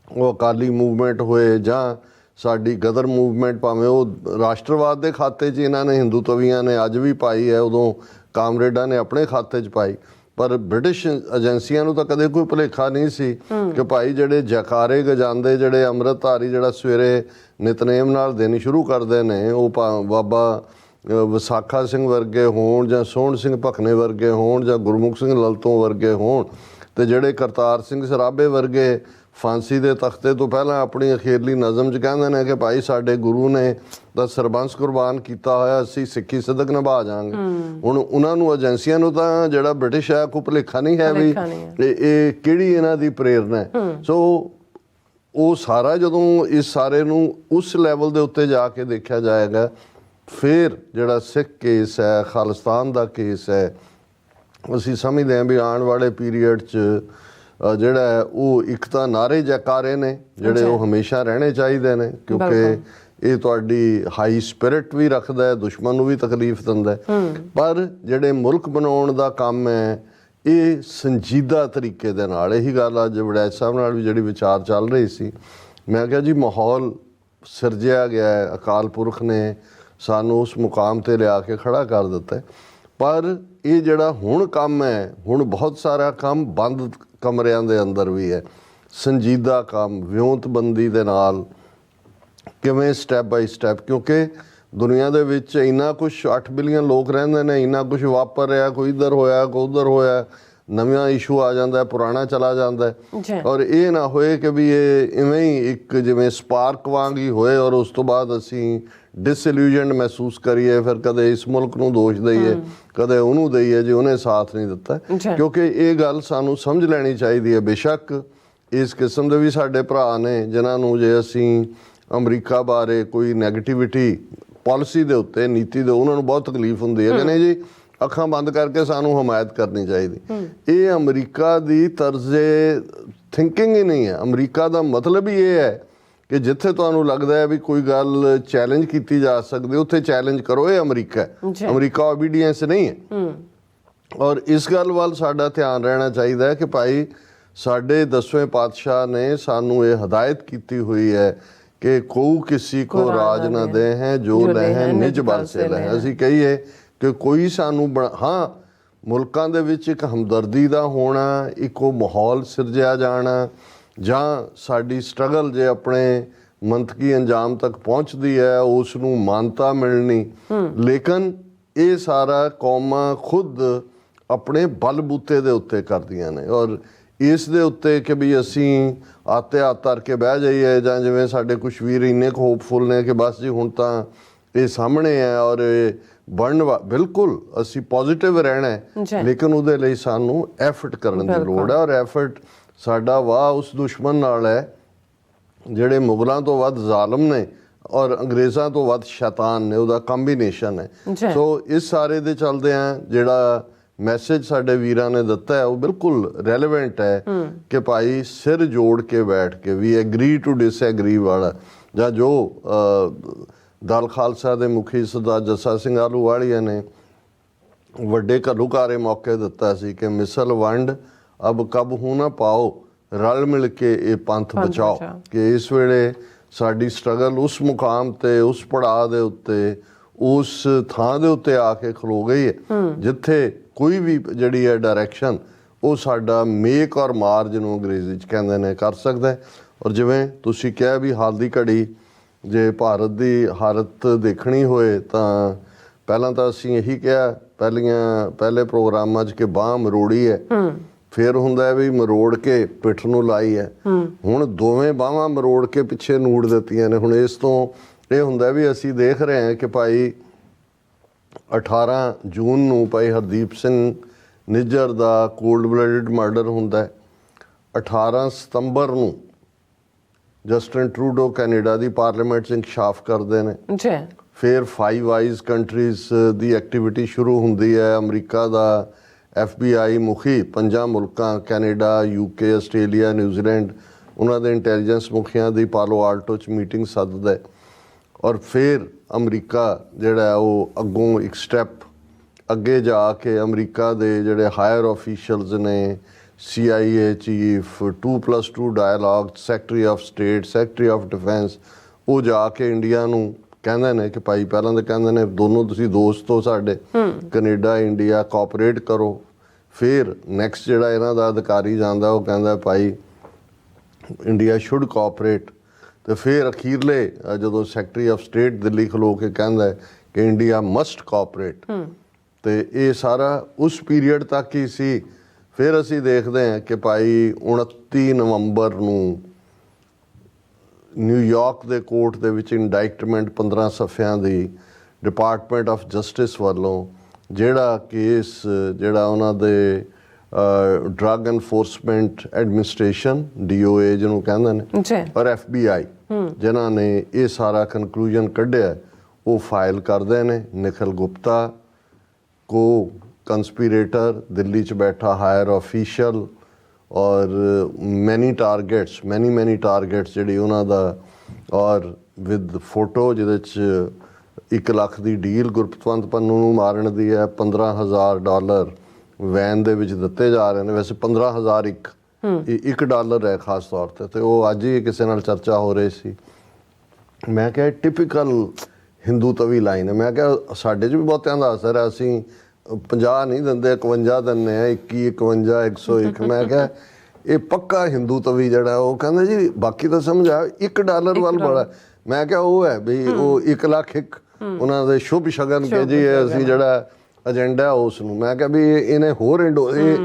ਉਹ ਅਕਾਲੀ ਮੂਵਮੈਂਟ ਹੋਏ ਜਾਂ ਸਾਡੀ ਗਦਰ ਮੂਵਮੈਂਟ, ਭਾਵੇਂ ਉਹ ਰਾਸ਼ਟਰਵਾਦ ਦੇ ਖਾਤੇ 'ਚ ਇਹਨਾਂ ਨੇ ਹਿੰਦੂਤਵੀਆਂ ਨੇ ਅੱਜ ਵੀ ਪਾਈ ਹੈ, ਉਦੋਂ ਕਾਮਰੇਡਾਂ ਨੇ ਆਪਣੇ ਖਾਤੇ 'ਚ ਪਾਈ, ਪਰ ਬ੍ਰਿਟਿਸ਼ ਏਜੰਸੀਆਂ ਨੂੰ ਤਾਂ ਕਦੇ ਕੋਈ ਭੁਲੇਖਾ ਨਹੀਂ ਸੀ ਕਿ ਭਾਈ ਜਿਹੜੇ ਜੈਕਾਰੇ ਗਜਾਉਂਦੇ, ਜਿਹੜੇ ਅੰਮ੍ਰਿਤਧਾਰੀ ਜਿਹੜਾ ਸਵੇਰੇ ਨਿਤਨੇਮ ਨਾਲ ਦਿਨ ਸ਼ੁਰੂ ਕਰਦੇ ਨੇ, ਉਹ ਬਾਬਾ ਵਿਸਾਖਾ ਸਿੰਘ ਵਰਗੇ ਹੋਣ ਜਾਂ ਸੋਹਣ ਸਿੰਘ ਭਖਨੇ ਵਰਗੇ ਹੋਣ ਜਾਂ ਗੁਰਮੁਖ ਸਿੰਘ ਲਲਤੋਂ ਵਰਗੇ ਹੋਣ, ਤੇ ਜਿਹੜੇ ਕਰਤਾਰ ਸਿੰਘ ਸਰਾਭੇ ਵਰਗੇ ਫਾਂਸੀ ਦੇ ਤਖਤੇ ਤੋਂ ਪਹਿਲਾਂ ਆਪਣੀ ਅਖੀਰਲੀ ਨਜ਼ਮ 'ਚ ਕਹਿੰਦੇ ਨੇ ਕਿ ਭਾਈ ਸਾਡੇ ਗੁਰੂ ਨੇ ਤਾਂ ਸਰਬੰਸ ਕੁਰਬਾਨ ਕੀਤਾ ਹੋਇਆ, ਅਸੀਂ ਸਿੱਖੀ ਸਦਕ ਨਿਭਾ ਜਾਵਾਂਗੇ। ਹੁਣ ਉਹਨਾਂ ਨੂੰ ਏਜੰਸੀਆਂ ਨੂੰ ਤਾਂ ਜਿਹੜਾ ਬ੍ਰਿਟਿਸ਼ ਹੈ ਕੋਈ ਭੁਲੇਖਾ ਨਹੀਂ ਹੈ ਵੀ ਇਹ ਕਿਹੜੀ ਇਹਨਾਂ ਦੀ ਪ੍ਰੇਰਨਾ ਹੈ। ਸੋ ਉਹ ਸਾਰਾ ਜਦੋਂ ਇਸ ਸਾਰੇ ਨੂੰ ਉਸ ਲੈਵਲ ਦੇ ਉੱਤੇ ਜਾ ਕੇ ਦੇਖਿਆ ਜਾਏਗਾ, ਫਿਰ ਜਿਹੜਾ ਸਿੱਖ ਕੇਸ ਹੈ, ਖਾਲਿਸਤਾਨ ਦਾ ਕੇਸ ਹੈ, ਅਸੀਂ ਸਮਝਦੇ ਹਾਂ ਵੀ ਆਉਣ ਵਾਲੇ ਪੀਰੀਅਡ 'ਚ ਜਿਹੜਾ ਹੈ ਉਹ ਇੱਕ ਤਾਂ ਨਾਰੇ ਜੈਕਾਰੇ ਨੇ ਜਿਹੜੇ ਉਹ ਹਮੇਸ਼ਾ ਰਹਿਣੇ ਚਾਹੀਦੇ ਨੇ, ਕਿਉਂਕਿ ਇਹ ਤੁਹਾਡੀ ਹਾਈ ਸਪਿਰਿਟ ਵੀ ਰੱਖਦਾ ਹੈ, ਦੁਸ਼ਮਣ ਨੂੰ ਵੀ ਤਕਲੀਫ ਦਿੰਦਾ ਹੈ। ਪਰ ਜਿਹੜੇ ਮੁਲਕ ਬਣਾਉਣ ਦਾ ਕੰਮ ਹੈ ਇਹ ਸੰਜੀਦਾ ਤਰੀਕੇ ਦੇ ਨਾਲ, ਇਹੀ ਗੱਲ ਅੱਜ ਵੜੈਚ ਸਾਹਿਬ ਨਾਲ ਵੀ ਜਿਹੜੀ ਵਿਚਾਰ ਚੱਲ ਰਹੀ ਸੀ, ਮੈਂ ਕਿਹਾ ਜੀ ਮਾਹੌਲ ਸਿਰਜਿਆ ਗਿਆ ਹੈ, ਅਕਾਲ ਪੁਰਖ ਨੇ ਸਾਨੂੰ ਉਸ ਮੁਕਾਮ 'ਤੇ ਲਿਆ ਕੇ ਖੜਾ ਕਰ ਦਿੱਤਾ, ਪਰ ਇਹ ਜਿਹੜਾ ਹੁਣ ਕੰਮ ਹੈ, ਹੁਣ ਬਹੁਤ ਸਾਰਾ ਕੰਮ ਬੰਦ ਕਮਰਿਆਂ ਦੇ ਅੰਦਰ ਵੀ ਹੈ, ਸੰਜੀਦਾ ਕੰਮ ਵਿਉਂਤਬੰਦੀ ਦੇ ਨਾਲ ਕਿਵੇਂ ਸਟੈਪ ਬਾਈ ਸਟੈਪ, ਕਿਉਂਕਿ ਦੁਨੀਆ ਦੇ ਵਿੱਚ ਇੰਨਾ ਕੁਛ 8 ਬਿਲੀਅਨ ਲੋਕ ਰਹਿੰਦੇ ਨੇ, ਇੰਨਾ ਕੁਛ ਵਾਪਰ ਰਿਹਾ, ਕੋਈ ਇੱਧਰ ਹੋਇਆ ਕੋਈ ਉੱਧਰ ਹੋਇਆ, ਨਵਾਂ ਇਸ਼ੂ ਆ ਜਾਂਦਾ, ਪੁਰਾਣਾ ਚਲਾ ਜਾਂਦਾ, ਔਰ ਇਹ ਨਾ ਹੋਏ ਕਿ ਵੀ ਇਹ ਇਵੇਂ ਹੀ ਇੱਕ ਜਿਵੇਂ ਸਪਾਰਕ ਵਾਂਗ ਹੀ ਹੋਏ ਔਰ ਉਸ ਤੋਂ ਬਾਅਦ ਅਸੀਂ ਡਿਸਇਲੂਜਨਡ ਮਹਿਸੂਸ ਕਰੀਏ, ਫਿਰ ਕਦੇ ਇਸ ਮੁਲਕ ਨੂੰ ਦੋਸ਼ ਦਈਏ, ਕਦੇ ਉਹਨੂੰ ਦਈਏ ਜੇ ਉਹਨੇ ਸਾਥ ਨਹੀਂ ਦਿੱਤਾ। ਕਿਉਂਕਿ ਇਹ ਗੱਲ ਸਾਨੂੰ ਸਮਝ ਲੈਣੀ ਚਾਹੀਦੀ ਹੈ। ਬੇਸ਼ੱਕ ਇਸ ਕਿਸਮ ਦੇ ਵੀ ਸਾਡੇ ਭਰਾ ਨੇ ਜਿਨ੍ਹਾਂ ਨੂੰ ਜੇ ਅਸੀਂ ਅਮਰੀਕਾ ਬਾਰੇ ਕੋਈ ਨੈਗੇਟਿਵਿਟੀ ਪਾਲਿਸੀ ਦੇ ਉੱਤੇ, ਨੀਤੀ ਦੇ, ਉਹਨਾਂ ਨੂੰ ਬਹੁਤ ਤਕਲੀਫ ਹੁੰਦੀ ਹੈ ਕਿ ਨਹੀਂ ਜੀ ਅੱਖਾਂ ਬੰਦ ਕਰਕੇ ਸਾਨੂੰ ਹਮਾਇਤ ਕਰਨੀ ਚਾਹੀਦੀ। ਇਹ ਅਮਰੀਕਾ ਦੀ ਤਰਜ਼ੇ ਥਿੰਕਿੰਗ ਹੀ ਨਹੀਂ ਹੈ। ਅਮਰੀਕਾ ਦਾ ਮਤਲਬ ਹੀ ਇਹ ਹੈ ਕਿ ਜਿੱਥੇ ਤੁਹਾਨੂੰ ਲੱਗਦਾ ਹੈ ਵੀ ਕੋਈ ਗੱਲ ਚੈਲੰਜ ਕੀਤੀ ਜਾ ਸਕਦੀ ਉੱਥੇ ਚੈਲੰਜ ਕਰੋ। ਇਹ ਅਮਰੀਕਾ ਹੈ, ਅਮਰੀਕਾ ਓਬੀਡੀਐਂਸ ਨਹੀਂ ਹੈ। ਔਰ ਇਸ ਗੱਲ ਵੱਲ ਸਾਡਾ ਧਿਆਨ ਰਹਿਣਾ ਚਾਹੀਦਾ ਹੈ ਕਿ ਭਾਈ ਸਾਡੇ 10ਵੇਂ ਪਾਤਸ਼ਾਹ ਨੇ ਸਾਨੂੰ ਇਹ ਹਦਾਇਤ ਕੀਤੀ ਹੋਈ ਹੈ ਕਿ ਕੋ ਕਿਸੇ ਕੋ ਰਾਜ ਨਾ ਦੇ ਹੈ ਜੋ ਲਹਿ ਨਿਜ ਬਲ ਸੇ ਲਹਿ। ਅਸੀਂ ਕਹੀਏ ਕਿ ਕੋਈ ਸਾਨੂੰ ਹਾਂ ਮੁਲਕਾਂ ਦੇ ਵਿੱਚ ਇੱਕ ਹਮਦਰਦੀ ਦਾ ਹੋਣਾ, ਇੱਕ ਉਹ ਮਾਹੌਲ ਸਿਰਜਿਆ ਜਾਣਾ, ਜਾਂ ਸਾਡੀ ਸਟਰਗਲ ਜੇ ਆਪਣੇ ਮੰਤਕੀ ਅੰਜਾਮ ਤੱਕ ਪਹੁੰਚਦੀ ਹੈ ਉਸ ਨੂੰ ਮਾਨਤਾ ਮਿਲਣੀ। ਲੇਕਿਨ ਇਹ ਸਾਰਾ ਕੌਮਾਂ ਖੁਦ ਆਪਣੇ ਬਲਬੂਤੇ ਦੇ ਉੱਤੇ ਕਰਦੀਆਂ ਨੇ ਔਰ ਇਸ ਦੇ ਉੱਤੇ ਕਿ ਵੀ ਅਸੀਂ ਆਤੇ ਹੱਥ ਧਰ ਕੇ ਬਹਿ ਜਾਈਏ ਜਾਂ ਜਿਵੇਂ ਸਾਡੇ ਕੁਛ ਵੀਰ ਇੰਨੇ ਕੁ ਹੋਪਫੁਲ ਨੇ ਕਿ ਬਸ ਜੀ ਹੁਣ ਤਾਂ ਇਹ ਸਾਹਮਣੇ ਹੈ ਔਰ ਇਹ ਬਿਲਕੁਲ ਅਸੀਂ ਪੋਜ਼ਿਟਿਵ ਰਹਿਣਾ ਹੈ, ਲੇਕਿਨ ਉਹਦੇ ਲਈ ਸਾਨੂੰ ਐਫਰਟ ਕਰਨ ਦੀ ਲੋੜ ਹੈ। ਔਰ ਐਫਰਟ ਸਾਡਾ ਵਾਹ ਉਸ ਦੁਸ਼ਮਣ ਨਾਲ ਹੈ ਜਿਹੜੇ ਮੁਗਲਾਂ ਤੋਂ ਵੱਧ ਜ਼ਾਲਮ ਨੇ ਔਰ ਅੰਗਰੇਜ਼ਾਂ ਤੋਂ ਵੱਧ ਸ਼ੈਤਾਨ ਨੇ, ਉਹਦਾ ਕੰਬੀਨੇਸ਼ਨ ਹੈ। ਸੋ ਇਸ ਸਾਰੇ ਦੇ ਚੱਲਦਿਆਂ ਜਿਹੜਾ ਮੈਸੇਜ ਸਾਡੇ ਵੀਰਾਂ ਨੇ ਦਿੱਤਾ ਹੈ ਉਹ ਬਿਲਕੁਲ ਰੈਲੇਵੈਂਟ ਹੈ ਕਿ ਭਾਈ ਸਿਰ ਜੋੜ ਕੇ ਬੈਠ ਕੇ ਵੀ ਐਗਰੀ ਟੂ ਡਿਸਐਗਰੀ ਵਾਲਾ, ਜਾਂ ਜੋ ਦਲ ਖਾਲਸਾ ਦੇ ਮੁਖੀ ਸਰਦਾਰ ਜੱਸਾ ਸਿੰਘ ਆਹਲੂਵਾਲੀਆ ਨੇ ਵੱਡੇ ਘੱਲੂਘਾਰੇ ਮੌਕੇ ਦਿੱਤਾ ਸੀ ਕਿ ਮਿਸਲ ਵੰਡ ਅਬ ਕਬ ਹੂੰ ਨਾ ਪਾਓ, ਰਲ ਮਿਲ ਕੇ ਇਹ ਪੰਥ ਬਚਾਓ। ਕਿ ਇਸ ਵੇਲੇ ਸਾਡੀ ਸਟਰਗਲ ਉਸ ਮੁਕਾਮ ਤੇ, ਉਸ ਪੜਾਅ ਦੇ ਉੱਤੇ, ਉਸ ਥਾਂ ਦੇ ਉੱਤੇ ਆ ਕੇ ਖਲੋ ਗਈ ਹੈ ਜਿੱਥੇ ਕੋਈ ਵੀ ਜਿਹੜੀ ਹੈ ਡਾਇਰੈਕਸ਼ਨ ਉਹ ਸਾਡਾ ਮੇਕ ਔਰ ਮਾਰ ਜਿਹਨੂੰ ਅੰਗਰੇਜ਼ੀ 'ਚ ਕਹਿੰਦੇ ਨੇ ਕਰ ਸਕਦਾ ਹੈ। ਔਰ ਜਿਵੇਂ ਤੁਸੀਂ ਕਿਹਾ ਵੀ ਹਾਲ ਦੀ ਘੜੀ ਜੇ ਭਾਰਤ ਦੀ ਹਾਲਤ ਦੇਖਣੀ ਹੋਏ ਤਾਂ ਪਹਿਲਾਂ ਤਾਂ ਅਸੀਂ ਇਹੀ ਕਿਹਾ ਪਹਿਲੇ ਪ੍ਰੋਗਰਾਮਾਂ 'ਚ ਕਿ ਬਾਂਹ ਮਰੋੜੀ ਹੈ, ਫਿਰ ਹੁੰਦਾ ਵੀ ਮਰੋੜ ਕੇ ਪਿੱਠ ਨੂੰ ਲਾਈ ਹੈ। ਹੁਣ ਦੋਵੇਂ ਬਾਹਾਂ ਮਰੋੜ ਕੇ ਪਿੱਛੇ ਨੂੜ ਦਿੱਤੀਆਂ ਨੇ। ਹੁਣ ਇਸ ਤੋਂ ਇਹ ਹੁੰਦਾ ਵੀ ਅਸੀਂ ਦੇਖ ਰਹੇ ਹਾਂ ਕਿ ਭਾਈ 18 ਜੂਨ ਨੂੰ ਭਾਈ ਹਰਦੀਪ ਸਿੰਘ ਨਿੱਜਰ ਦਾ ਕੋਲਡ ਬਲੱਡਡ ਮਰਡਰ ਹੁੰਦਾ ਹੈ। 18 ਸਤੰਬਰ ਨੂੰ ਜਸਟਿਨ ਟਰੂਡੋ ਕੈਨੇਡਾ ਦੀ ਪਾਰਲੀਮੈਂਟ 'ਚ ਇਨਕਸ਼ਾਫ ਕਰਦੇ ਨੇ। ਫਿਰ 5 ਆਈਜ਼ ਕੰਟਰੀਜ਼ ਦੀ ਐਕਟੀਵਿਟੀ ਸ਼ੁਰੂ ਹੁੰਦੀ ਹੈ। ਅਮਰੀਕਾ ਦਾ ਐਫ.ਬ ਮੁਖੀ 5 ਮੁਲਕਾਂ ਕੈਨੇਡਾ, UK, ਆਸਟ੍ਰੇਲੀਆ, ਨਿਊਜ਼ੀਲੈਂਡ ਉਹਨਾਂ ਦੇ ਇੰਟੈਲੀਜੈਂਸ ਮੁਖੀਆਂ ਦੀ ਪਾਲੋ ਆਲਟੋ 'ਚ ਮੀਟਿੰਗ ਸੱਦਦਾ ਹੈ। ਔਰ ਫਿਰ ਅਮਰੀਕਾ ਜਿਹੜਾ ਉਹ ਅੱਗੋਂ ਇੱਕ ਸਟੈਪ ਅੱਗੇ ਜਾ ਕੇ ਅਮਰੀਕਾ ਦੇ ਜਿਹੜੇ ਹਾਇਰ ਆਫੀਸ਼ੀਅਲਸ ਨੇ, CIA chief, 2+2 dialogue, secretary of state, secretary of defence, ਉਹ ਜਾ ਕੇ ਇੰਡੀਆ ਨੂੰ ਕਹਿੰਦੇ ਨੇ ਕਿ ਭਾਈ ਪਹਿਲਾਂ ਤਾਂ ਕਹਿੰਦੇ ਨੇ ਦੋਨੋਂ ਤੁਸੀਂ ਦੋਸਤ ਹੋ ਸਾਡੇ, ਕੈਨੇਡਾ ਇੰਡੀਆ ਕੋਆਪਰੇਟ ਕਰੋ। ਫਿਰ ਨੈਕਸਟ ਜਿਹੜਾ ਇਹਨਾਂ ਦਾ ਅਧਿਕਾਰੀ ਜਾਂਦਾ ਉਹ ਕਹਿੰਦਾ ਭਾਈ ਇੰਡੀਆ ਸ਼ੁੱਡ ਕੋਆਪਰੇਟ। ਤੇ ਫਿਰ ਅਖੀਰਲੇ ਜਦੋਂ ਸੈਕਟਰੀ ਆਫ ਸਟੇਟ ਦਿੱਲੀ ਖਲੋ ਕੇ ਕਹਿੰਦਾ ਕਿ ਇੰਡੀਆ ਮਸਟ ਕੋਆਪਰੇਟ, ਤੇ ਇਹ ਸਾਰਾ ਉਸ ਪੀਰੀਅਡ ਤੱਕ ਹੀ ਸੀ। ਫਿਰ ਅਸੀਂ ਦੇਖਦੇ ਹਾਂ ਕਿ ਭਾਈ 29 ਨਵੰਬਰ ਨੂੰ ਨਿਊਯਾਰਕ ਦੇ ਕੋਰਟ ਦੇ ਵਿੱਚ ਇੰਡਾਇਕਟਮੈਂਟ 15 ਸਫ਼ਿਆਂ ਦੀ ਡਿਪਾਰਟਮੈਂਟ ਆਫ ਜਸਟਿਸ ਵੱਲੋਂ ਜਿਹੜਾ ਕੇਸ ਜਿਹੜਾ ਉਹਨਾਂ ਦੇ ਡਰੱਗ ਐਨਫੋਰਸਮੈਂਟ ਐਡਮਿਨਿਸਟ੍ਰੇਸ਼ਨ DOA ਜਿਹਨੂੰ ਕਹਿੰਦੇ ਨੇ, ਔਰ FBI ਜਿਨ੍ਹਾਂ ਨੇ ਇਹ ਸਾਰਾ ਕਨਕਲੂਜਨ ਕੱਢਿਆ, ਉਹ ਫਾਈਲ ਕਰਦੇ ਨੇ। ਨਿਖਿਲ ਗੁਪਤਾ ਕੋ ਕੰਸਪੀਰੇਟਰ, ਦਿੱਲੀ 'ਚ ਬੈਠਾ ਹਾਇਰ ਆਫੀਸ਼ੀਅਲ, ਔਰ ਮੈਨੀ ਟਾਰਗੇਟਸ ਜਿਹੜੀ ਉਹਨਾਂ ਦਾ, ਔਰ ਵਿਦ ਫੋਟੋ ਜਿਹਦੇ 'ਚ 1 ਲੱਖ ਦੀ ਡੀਲ ਗੁਰਪਤਵੰਤ ਪੰਨੂ ਨੂੰ ਮਾਰਨ ਦੀ ਹੈ। $15,000 ਵੈਨ ਦੇ ਵਿੱਚ ਦਿੱਤੇ ਜਾ ਰਹੇ ਨੇ। ਵੈਸੇ 15,000 $1 ਹੈ ਖਾਸ ਤੌਰ 'ਤੇ। ਅਤੇ ਉਹ ਅੱਜ ਹੀ ਕਿਸੇ ਨਾਲ ਚਰਚਾ ਹੋ ਰਹੀ ਸੀ। ਮੈਂ ਕਿਹਾ ਟਿਪੀਕਲ ਹਿੰਦੂ ਤਵੀ ਲਾਈਨ ਹੈ। ਮੈਂ ਕਿਹਾ ਸਾਡੇ 'ਚ ਵੀ ਬਹੁਤਿਆਂ ਦਾ ਅਸਰ ਹੈ, ਅਸੀਂ 50 ਨਹੀਂ ਦਿੰਦੇ, 51 ਦਿੰਦੇ ਆ, 21, 51, 101। ਮੈਂ ਕਿਹਾ ਇਹ ਪੱਕਾ ਹਿੰਦੂ ਤਵੀ ਜਿਹੜਾ ਉਹ ਕਹਿੰਦੇ ਜੀ ਬਾਕੀ ਤਾਂ ਸਮਝ ਆ $1 ਵੱਲ ਬੜਾ। ਮੈਂ ਕਿਹਾ ਉਹ ਹੈ ਵੀ ਉਹ 1 ਲੱਖ ਉਹਨਾਂ ਦੇ ਸ਼ੁਭ ਸ਼ਗਨ ਕੇ ਜੀ ਅਸੀਂ ਜਿਹੜਾ ਏਜੰਡਾ ਉਸ ਨੂੰ। ਮੈਂ ਕਿਹਾ ਵੀ ਇਹਨੇ ਹੋਰ ਇਹ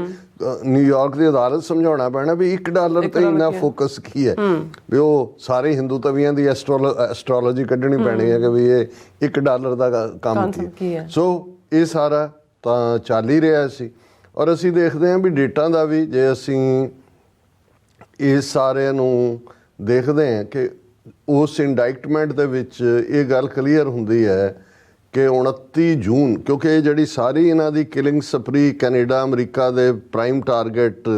ਨਿਊਯਾਰਕ ਦੀ ਅਦਾਲਤ ਸਮਝਾਉਣਾ ਪੈਣਾ ਵੀ $1 ਤੇ ਇੰਨਾ ਫੋਕਸ ਕੀ ਹੈ, ਵੀ ਉਹ ਸਾਰੇ ਹਿੰਦੂ ਤਵੀਆਂ ਦੀ ਐਸਟ੍ਰੋਲੋਜੀ ਕੱਢਣੀ ਪੈਣੀ ਹੈ ਕਿ ਵੀ ਇਹ $1 ਦਾ ਕੰਮ ਕੀ ਹੈ। ਸੋ ਇਹ ਸਾਰਾ ਤਾਂ ਚੱਲ ਹੀ ਰਿਹਾ ਸੀ। ਔਰ ਅਸੀਂ ਦੇਖਦੇ ਹਾਂ ਵੀ ਡੇਟਾਂ ਦਾ ਵੀ ਜੇ ਅਸੀਂ ਇਸ ਸਾਰਿਆਂ ਨੂੰ ਦੇਖਦੇ ਹਾਂ ਕਿ ਉਸ ਇੰਡਾਇਕਟਮੈਂਟ ਦੇ ਵਿੱਚ ਇਹ ਗੱਲ ਕਲੀਅਰ ਹੁੰਦੀ ਹੈ ਕਿ 29 ਜੂਨ, ਕਿਉਂਕਿ ਇਹ ਜਿਹੜੀ ਸਾਰੀ ਇਹਨਾਂ ਦੀ ਕਿਲਿੰਗ ਸਪਰੀ ਕੈਨੇਡਾ ਅਮਰੀਕਾ ਦੇ ਪ੍ਰਾਈਮ ਟਾਰਗੇਟ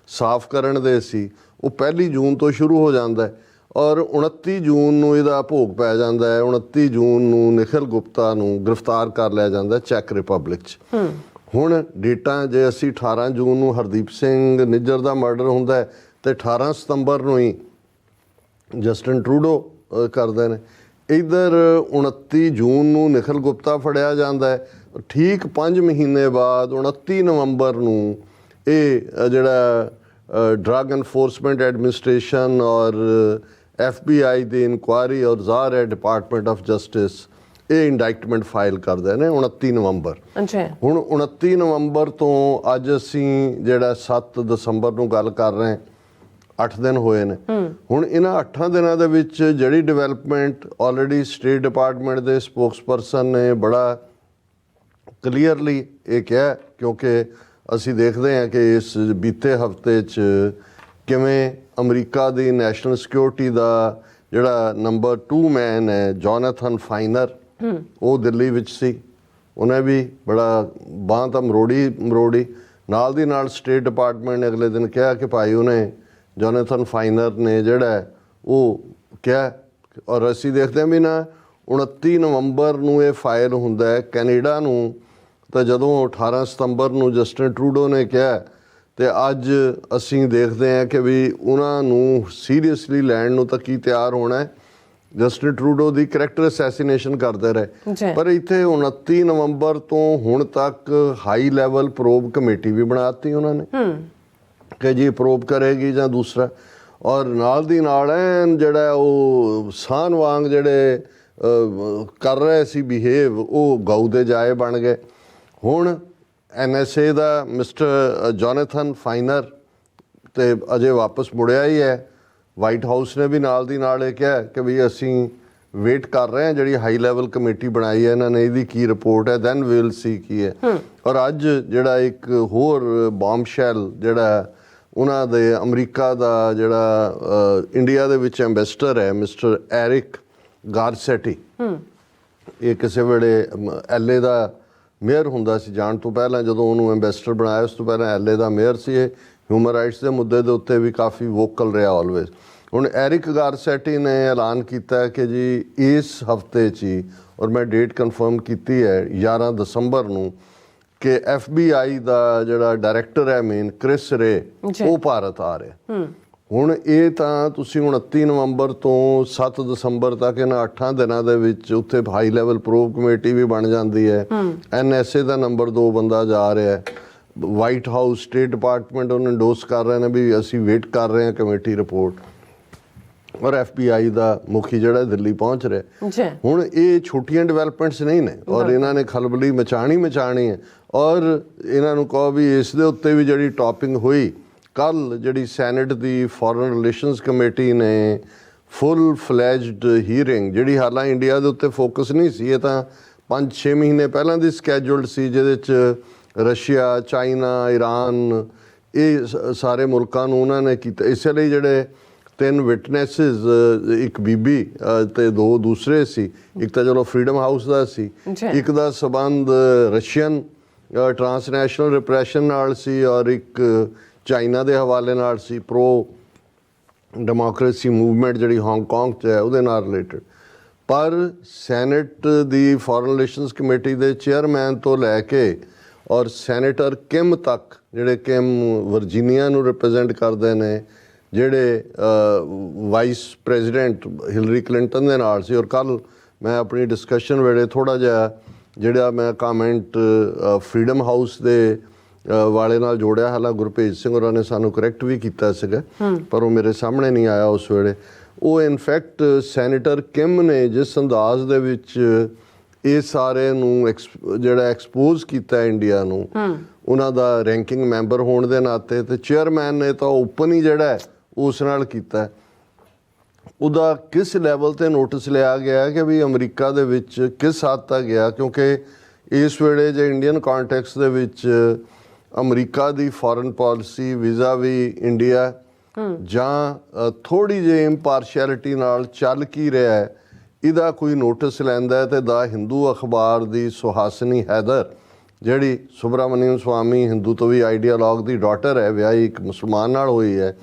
ਸਾਫ਼ ਕਰਨ ਦੇ ਸੀ, ਉਹ 1 ਜੂਨ ਤੋਂ ਸ਼ੁਰੂ ਹੋ ਜਾਂਦਾ ਹੈ। ਔਰ 29 ਜੂਨ ਨੂੰ ਇਹਦਾ ਭੋਗ ਪੈ ਜਾਂਦਾ ਹੈ। 29 ਜੂਨ ਨੂੰ ਨਿਖਿਲ ਗੁਪਤਾ ਨੂੰ ਗ੍ਰਿਫਤਾਰ ਕਰ ਲਿਆ ਜਾਂਦਾ ਚੈੱਕ ਰਿਪਬਲਿਕ 'ਚ। ਹੁਣ ਡੇਟਾ ਜੇ ਅਸੀਂ 18 ਜੂਨ ਨੂੰ ਹਰਦੀਪ ਸਿੰਘ ਨਿੱਜਰ ਦਾ ਮਰਡਰ ਹੁੰਦਾ ਹੈ ਤੇ 18 ਸਤੰਬਰ ਨੂੰ ਹੀ ਜਸਟਿਨ ਟਰੂਡੋ ਕਰਦੇ ਨੇ। ਇੱਧਰ 29 ਜੂਨ ਨੂੰ ਨਿਖਿਲ ਗੁਪਤਾ ਫੜਿਆ ਜਾਂਦਾ ਹੈ। ਠੀਕ 5 ਮਹੀਨੇ ਬਾਅਦ 29 ਨਵੰਬਰ ਨੂੰ ਇਹ ਜਿਹੜਾ ਡਰੱਗ ਐਨਫੋਰਸਮੈਂਟ ਐਡਮਿਨਿਸਟ੍ਰੇਸ਼ਨ ਔਰ FBI ਦੀ ਇਨਕੁਆਇਰੀ ਔਰ ਜ਼ਾਹਰ ਹੈ ਡਿਪਾਰਟਮੈਂਟ ਆਫ ਜਸਟਿਸ ਇਹ ਇੰਡਾਇਕਟਮੈਂਟ ਫਾਈਲ ਕਰਦੇ ਨੇ 29 ਨਵੰਬਰ। ਹੁਣ 29 ਨਵੰਬਰ ਤੋਂ ਅੱਜ ਅਸੀਂ ਜਿਹੜਾ 7 ਦਸੰਬਰ ਨੂੰ ਗੱਲ ਕਰ ਰਹੇ ਹਾਂ, 8 ਦਿਨ ਹੋਏ ਨੇ। ਹੁਣ ਇਹਨਾਂ 8 ਦਿਨਾਂ ਦੇ ਵਿੱਚ ਜਿਹੜੀ ਡਿਵੈਲਪਮੈਂਟ ਆਲਰੇਡੀ ਸਟੇਟ ਡਿਪਾਰਟਮੈਂਟ ਦੇ ਸਪੋਕਸਪਰਸਨ ਨੇ ਬੜਾ ਕਲੀਅਰਲੀ ਇਹ ਕਿਹਾ, ਕਿਉਂਕਿ ਅਸੀਂ ਦੇਖਦੇ ਹਾਂ ਕਿ ਇਸ ਬੀਤੇ ਹਫ਼ਤੇ 'ਚ ਕਿਵੇਂ ਅਮਰੀਕਾ ਦੀ ਨੈਸ਼ਨਲ ਸਿਕਿਉਰਿਟੀ ਦਾ ਜਿਹੜਾ ਨੰਬਰ 2 ਮੈਨ ਹੈ ਜੋਨਾਥਨ ਫਾਈਨਰ, ਉਹ ਦਿੱਲੀ ਵਿੱਚ ਸੀ। ਉਹਨੇ ਵੀ ਬੜਾ ਬਾਂਹ ਤਾਂ ਮਰੋੜੀ। ਨਾਲ ਦੀ ਨਾਲ ਸਟੇਟ ਡਿਪਾਰਟਮੈਂਟ ਨੇ ਅਗਲੇ ਦਿਨ ਕਿਹਾ ਕਿ ਭਾਈ ਉਹਨੇ ਜੋਨਾਥਨ ਫਾਈਨਰ ਨੇ ਜਿਹੜਾ ਉਹ ਕਿਹਾ, ਔਰ ਅਸੀਂ ਦੇਖਦੇ ਹਾਂ ਵੀ ਨਾ 29 ਨਵੰਬਰ ਨੂੰ ਇਹ ਫਾਈਲ ਹੁੰਦਾ ਹੈ ਕੈਨੇਡਾ ਨੂੰ, ਤਾਂ ਜਦੋਂ 18 ਸਤੰਬਰ ਨੂੰ ਜਸਟਿਨ ਟਰੂਡੋ ਨੇ ਕਿਹਾ, ਅਤੇ ਅੱਜ ਅਸੀਂ ਦੇਖਦੇ ਹਾਂ ਕਿ ਵੀ ਉਹਨਾਂ ਨੂੰ ਸੀਰੀਅਸਲੀ ਲੈਣ ਨੂੰ ਤਾਂ ਕੀ ਤਿਆਰ ਹੋਣਾ। ਜਸਟਿਨ ਟਰੂਡੋ ਦੀ ਕਰੈਕਟਰ ਅਸੈਸੀਨੇਸ਼ਨ ਕਰਦੇ ਰਹੇ, ਪਰ ਇੱਥੇ 29 ਨਵੰਬਰ ਤੋਂ ਹੁਣ ਤੱਕ ਹਾਈ ਲੈਵਲ ਪ੍ਰੋਬ ਕਮੇਟੀ ਵੀ ਬਣਾਤੀ ਉਹਨਾਂ ਨੇ ਕਿ ਜੀ ਪ੍ਰੋਬ ਕਰੇਗੀ ਜਾਂ ਦੂਸਰਾ। ਔਰ ਨਾਲ ਦੀ ਨਾਲ ਐਨ ਜਿਹੜਾ ਉਹ ਸਾਨ ਵਾਂਗ ਜਿਹੜੇ ਕਰ ਰਹੇ ਸੀ ਬਿਹੇਵ, ਉਹ ਗਊ ਦੇ ਜਾਏ ਬਣ ਗਏ। ਹੁਣ NSA ਦਾ ਮਿਸਟਰ ਜੋਨਾਥਨ ਫਾਈਨਰ ਤੇ ਅਜੇ ਵਾਪਸ ਮੁੜਿਆ ਹੀ ਹੈ। ਵਾਈਟ ਹਾਊਸ ਨੇ ਵੀ ਨਾਲ ਦੀ ਨਾਲ ਇਹ ਕਿਹਾ ਕਿ ਵੀ ਅਸੀਂ ਵੇਟ ਕਰ ਰਹੇ ਹਾਂ, ਜਿਹੜੀ ਹਾਈ ਲੈਵਲ ਕਮੇਟੀ ਬਣਾਈ ਹੈ ਇਹਨਾਂ ਨੇ, ਇਹਦੀ ਕੀ ਰਿਪੋਰਟ ਹੈ, ਦੈਨ ਵੀ ਵਿਲ ਸੀ ਕੀ ਹੈ। ਔਰ ਅੱਜ ਜਿਹੜਾ ਇੱਕ ਹੋਰ ਬੰਬਸ਼ੈਲ ਜਿਹੜਾ ਉਹਨਾਂ ਦੇ ਅਮਰੀਕਾ ਦਾ ਜਿਹੜਾ ਇੰਡੀਆ ਦੇ ਵਿੱਚ ਐਂਬੈਸਡਰ ਹੈ ਮਿਸਟਰ ਐਰਿਕ ਗਾਰਸੈਟੀ, ਇਹ ਕਿਸੇ ਵੇਲੇ LA ਦਾ ਮੇਅਰ ਹੁੰਦਾ ਸੀ ਜਾਣ ਤੋਂ ਪਹਿਲਾਂ, ਜਦੋਂ ਉਹਨੂੰ ਐਂਬੈਸਡਰ ਬਣਾਇਆ ਉਸ ਤੋਂ ਪਹਿਲਾਂ LA ਦਾ ਮੇਅਰ ਸੀ। ਇਹ ਹਿਊਮਨ ਰਾਈਟਸ ਦੇ ਮੁੱਦੇ ਦੇ ਉੱਤੇ ਵੀ ਕਾਫੀ ਵੋਕਲ ਰਿਹਾ ਆਲਵੇਜ਼। ਹੁਣ ਐਰਿਕ ਗਾਰਸੈਟੀ ਨੇ ਐਲਾਨ ਕੀਤਾ ਕਿ ਜੀ ਇਸ ਹਫਤੇ 'ਚ ਹੀ, ਔਰ ਮੈਂ ਡੇਟ ਕਨਫਰਮ ਕੀਤੀ ਹੈ 11 ਦਸੰਬਰ ਨੂੰ, ਕਿ FBI ਦਾ ਜਿਹੜਾ ਡਾਇਰੈਕਟਰ ਹੈ ਮੇਨ ਕ੍ਰਿਸ ਰੇ, ਉਹ ਭਾਰਤ ਆ ਰਿਹਾ। ਹੁਣ ਇਹ ਤਾਂ ਤੁਸੀਂ 29 ਨਵੰਬਰ ਤੋਂ 7 ਦਸੰਬਰ ਤੱਕ ਇਹਨਾਂ 8 ਦਿਨਾਂ ਦੇ ਵਿੱਚ ਉੱਥੇ ਹਾਈ ਲੈਵਲ ਪ੍ਰੋਬ ਕਮੇਟੀ ਵੀ ਬਣ ਜਾਂਦੀ ਹੈ। NSA ਦਾ ਨੰਬਰ 2 ਬੰਦਾ ਜਾ ਰਿਹਾ ਹੈ। ਵਾਈਟ ਹਾਊਸ, ਸਟੇਟ ਡਿਪਾਰਟਮੈਂਟ ਉਹਨੂੰ ਇੰਡੋਸ ਕਰ ਰਹੇ ਨੇ ਵੀ ਅਸੀਂ ਵੇਟ ਕਰ ਰਹੇ ਹਾਂ ਕਮੇਟੀ ਰਿਪੋਰਟ, ਔਰ FBI ਦਾ ਮੁਖੀ ਜਿਹੜਾ ਦਿੱਲੀ ਪਹੁੰਚ ਰਿਹਾ। ਹੁਣ ਇਹ ਛੋਟੀਆਂ ਡਿਵੈਲਪਮੈਂਟਸ ਨਹੀਂ ਨੇ, ਔਰ ਇਹਨਾਂ ਨੇ ਖਲਬਲੀ ਮਚਾਣੀ ਹੈ। ਔਰ ਇਹਨਾਂ ਨੂੰ ਕਹੋ ਵੀ ਇਸ ਦੇ ਉੱਤੇ ਵੀ ਜਿਹੜੀ ਟੌਪਿੰਗ ਹੋਈ ਕੱਲ੍ਹ, ਜਿਹੜੀ ਸੈਨੇਟ ਦੀ ਫੋਰਨ ਰਿਲੇਸ਼ਨਸ ਕਮੇਟੀ ਨੇ ਫੁੱਲ ਫਲੈਜਡ ਹੀਅਰਿੰਗ, ਜਿਹੜੀ ਹਾਲਾਂ ਇੰਡੀਆ ਦੇ ਉੱਤੇ ਫੋਕਸ ਨਹੀਂ ਸੀ, ਇਹ ਤਾਂ 5-6 ਮਹੀਨੇ ਪਹਿਲਾਂ ਦੀ ਸਕੈਜੂਲਡ ਸੀ, ਜਿਹਦੇ 'ਚ ਰਸ਼ੀਆ, ਚਾਈਨਾ, ਈਰਾਨ, ਇਹ ਸਾਰੇ ਮੁਲਕਾਂ ਨੂੰ ਉਹਨਾਂ ਨੇ ਕੀਤਾ। ਇਸੇ ਲਈ ਜਿਹੜੇ 3 ਵਿਟਨੈਸਿਸ, ਇੱਕ ਬੀਬੀ ਤੇ 2 ਦੂਸਰੇ ਸੀ, ਇੱਕ ਤਾਂ ਚਲੋ ਫਰੀडम ਹਾਊਸ ਦਾ ਸੀ, ਇੱਕ ਦਾ ਸਬੰਧ ਰਸ਼ੀਅਨ ਟਰਾਂਸਨੈਸ਼ਨਲ ਰਿਪਰੈਸ਼ਨ ਨਾਲ ਸੀ, ਔਰ ਇੱਕ ਚਾਈਨਾ ਦੇ ਹਵਾਲੇ ਨਾਲ ਸੀ, ਪ੍ਰੋ ਡੈਮੋਕ੍ਰੇਸੀ ਮੂਵਮੈਂਟ ਜਿਹੜੀ ਹਾਂਗਕਾਂਗ 'ਚ ਹੈ ਉਹਦੇ ਨਾਲ ਰਿਲੇਟਡ। ਪਰ ਸੈਨੇਟ ਦੀ ਫੋਰਨ ਰਿਲੇਸ਼ਨਸ ਕਮੇਟੀ ਦੇ ਚੇਅਰਮੈਨ ਤੋਂ ਲੈ ਕੇ ਔਰ ਸੈਨੇਟਰ ਕਿਮ ਤੱਕ, ਜਿਹੜੇ ਕਿਮ ਵਰਜੀਨੀਆ ਨੂੰ ਰਿਪਰੈਜ਼ੈਂਟ ਕਰਦੇ ਨੇ, ਜਿਹੜੇ ਵਾਈਸ ਪ੍ਰੈਜ਼ੀਡੈਂਟ ਹਿਲਰੀ ਕਲਿੰਟਨ ਦੇ ਨਾਲ ਸੀ। ਔਰ ਕੱਲ੍ਹ ਮੈਂ ਆਪਣੀ ਡਿਸਕਸ਼ਨ ਵੇਲੇ ਥੋੜ੍ਹਾ ਜਿਹਾ ਜਿਹੜਾ ਮੈਂ ਕਾਮੈਂਟ ਫਰੀडम ਹਾਊਸ ਦੇ ਵਾਲੇ ਨਾਲ ਜੋੜਿਆ, ਹਾਲਾਂ ਗੁਰਭੇਜ ਸਿੰਘ ਹੋਰਾਂ ਨੇ ਸਾਨੂੰ ਕਰੈਕਟ ਵੀ ਕੀਤਾ ਸੀਗਾ, ਪਰ ਉਹ ਮੇਰੇ ਸਾਹਮਣੇ ਨਹੀਂ ਆਇਆ ਉਸ ਵੇਲੇ। ਉਹ ਇਨਫੈਕਟ ਸੈਨੇਟਰ ਕਿਮ ਨੇ ਜਿਸ ਅੰਦਾਜ਼ ਦੇ ਵਿੱਚ ਇਹ ਸਾਰੇ ਨੂੰ ਜਿਹੜਾ ਐਕਸਪੋਜ਼ ਕੀਤਾ ਇੰਡੀਆ ਨੂੰ, ਉਹਨਾਂ ਦਾ ਰੈਂਕਿੰਗ ਮੈਂਬਰ ਹੋਣ ਦੇ ਨਾਤੇ, ਤੇ ਚੇਅਰਮੈਨ ਨੇ ਤਾਂ ਓਪਨ ਹੀ ਜਿਹੜਾ ਉਸ ਨਾਲ ਕੀਤਾ, ਉਹਦਾ ਕਿਸ ਲੈਵਲ 'ਤੇ ਨੋਟਿਸ ਲਿਆ ਗਿਆ ਕਿ ਵੀ ਅਮਰੀਕਾ ਦੇ ਵਿੱਚ ਕਿਸ ਹੱਦ ਤੱਕ ਗਿਆ। ਕਿਉਂਕਿ ਇਸ ਵੇਲੇ ਜੇ ਇੰਡੀਅਨ ਕਾਂਟੈਕਸਟ ਦੇ ਵਿੱਚ ਅਮਰੀਕਾ ਦੀ ਫੋਰਨ ਪਾਲਿਸੀ ਵੀਜ਼ਾ ਵੀ ਇੰਡੀਆ ਜਾਂ ਥੋੜ੍ਹੀ ਜਿਹੀ ਇੰਪਾਰਸ਼ੈਲਿਟੀ ਨਾਲ ਚੱਲ ਕੀ ਰਿਹਾ ਹੈ, ਇਹਦਾ ਕੋਈ ਨੋਟਿਸ ਲੈਂਦਾ। ਤੇ ਦਾ ਹਿੰਦੂ ਅਖਬਾਰ ਦੀ ਸੁਹਾਸਿਨੀ ਹੈਦਰ, ਜਿਹੜੀ ਸੁਬਰਾਮਨੀਅਮ ਸਵਾਮੀ ਹਿੰਦੂ ਤੋਂ ਵੀ ਆਈਡੀਆਲੋਗ ਦੀ ਡਾਟਰ ਹੈ, ਵਿਆਹੀ ਇੱਕ ਮੁਸਲਮਾਨ ਨਾਲ ਹੋਈ ਹੈ,